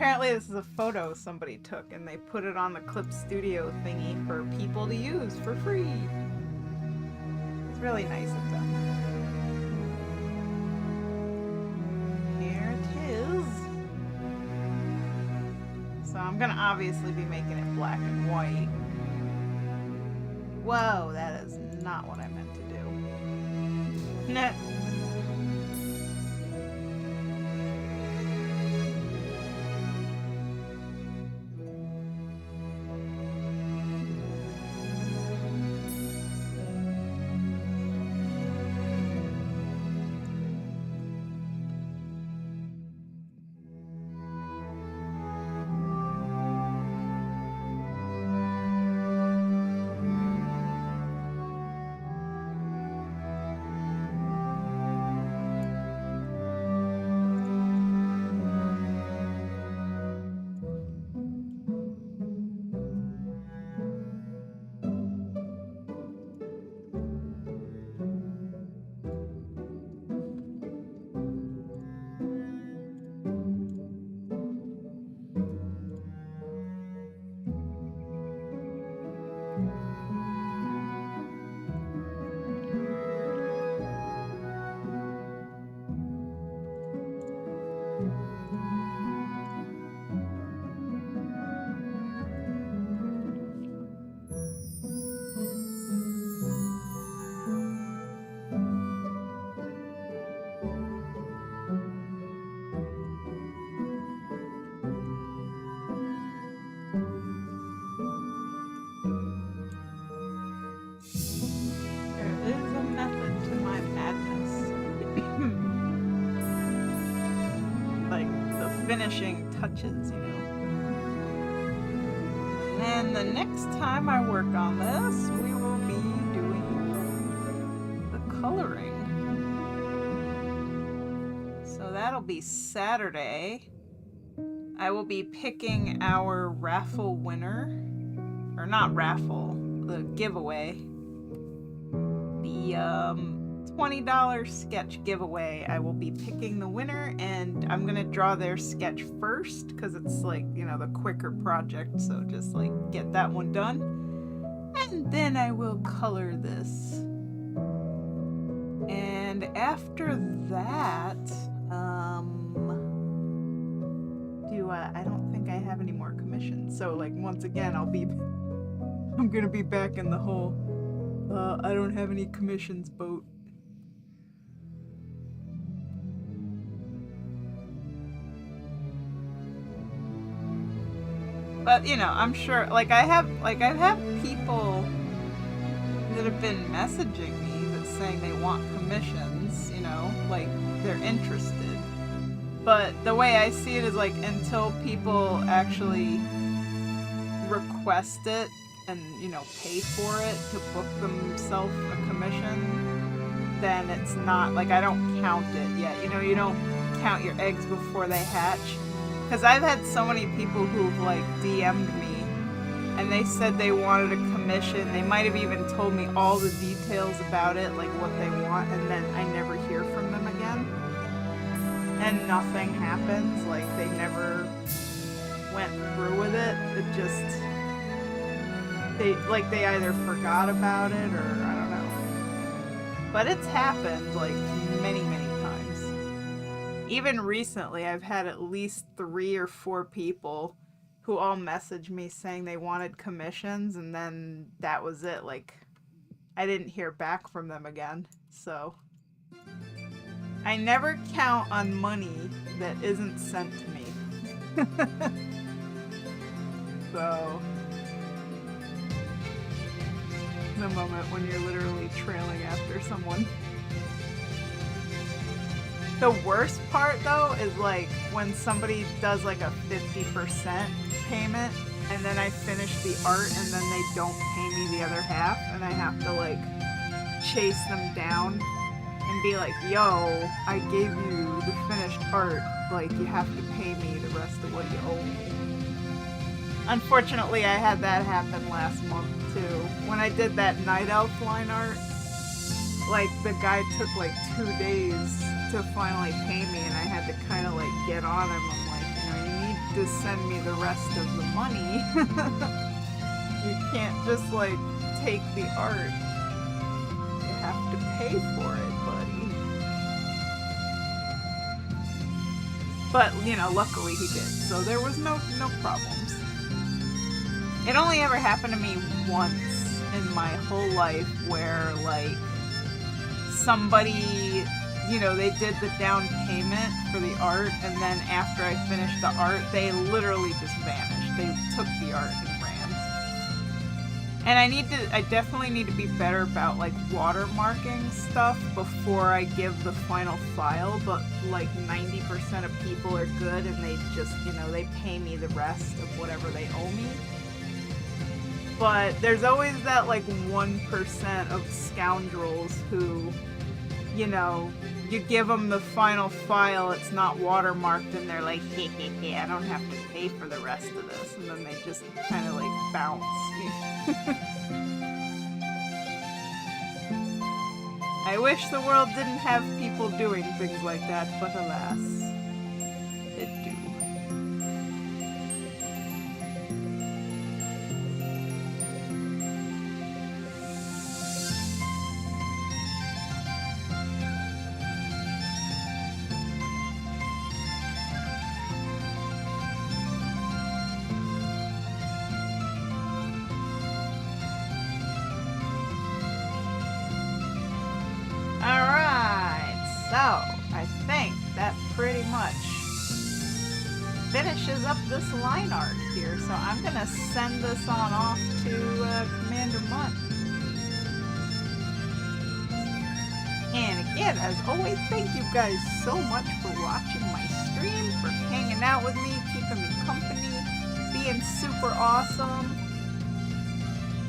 Apparently this is a photo somebody took and they put it on the Clip Studio thingy for people to use for free. It's really nice of them. Here it is. So I'm gonna obviously be making it black and white. Whoa, that is not what I meant to do. Nah. Finishing touches, you know. And then the next time I work on this, we will be doing the coloring. So that'll be Saturday. I will be picking our raffle winner, or not raffle, the giveaway. The $20 sketch giveaway. I will be picking the winner and I'm gonna draw their sketch first because it's like, you know, the quicker project, so just like get that one done and then I will color this. And after that, I don't think I have any more commissions, so like once again I'm gonna be back in the whole I don't have any commissions boat. But you know, I'm sure like I've had people that have been messaging me that saying they want commissions, you know, like they're interested. But the way I see it is like until people actually request it and, you know, pay for it to book themselves a commission, then it's not like I don't count it yet. You know, you don't count your eggs before they hatch. Because I've had so many people who've like DM'd me and they said they wanted a commission. They might have even told me all the details about it, like what they want, and then I never hear from them again. And nothing happens, like they never went through with it. It just, they either forgot about it or I don't know. But it's happened like many, many times. Even recently, I've had at least 3 or 4 people who all messaged me saying they wanted commissions, and then that was it. Like, I didn't hear back from them again. So, I never count on money that isn't sent to me. So, the moment when you're literally trailing after someone. The worst part, though, is like when somebody does like a 50% payment and then I finish the art and then they don't pay me the other half and I have to like chase them down and be like, yo, I gave you the finished art, like you have to pay me the rest of what you owe me. Unfortunately, I had that happen last month too. When I did that Night Elf line art, like the guy took like 2 days to finally pay me and I had to kind of like get on him. I'm like, you know, you need to send me the rest of the money. You can't just, like, take the art. You have to pay for it, buddy. But, you know, luckily he did, so there was no problems. It only ever happened to me once in my whole life where, like, somebody, you know, they did the down payment for the art, and then after I finished the art, they literally just vanished. They took the art and ran. And I definitely need to be better about, like, watermarking stuff before I give the final file, but, like, 90% of people are good, and they just, you know, they pay me the rest of whatever they owe me. But there's always that, like, 1% of scoundrels who, you know, you give them the final file, it's not watermarked, and they're like, hey, I don't have to pay for the rest of this. And then they just kind of, like, bounce. I wish the world didn't have people doing things like that, but alas, it do. I think that pretty much finishes up this line art here, so I'm gonna send this on off to Commander Munt. And again, as always, thank you guys so much for watching my stream, for hanging out with me, keeping me company, being super awesome.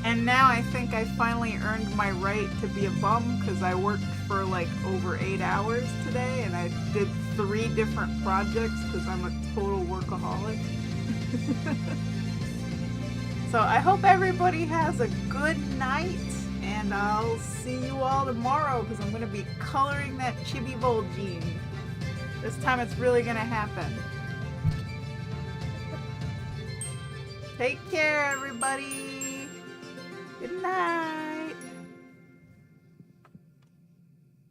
And now I think I finally earned my right to be a bum, because I worked for like over 8 hours today, and I did 3 different projects because I'm a total workaholic. So I hope everybody has a good night, and I'll see you all tomorrow, because I'm going to be coloring that Chibi Vol'jin. This time it's really going to happen. Take care, everybody! Good night!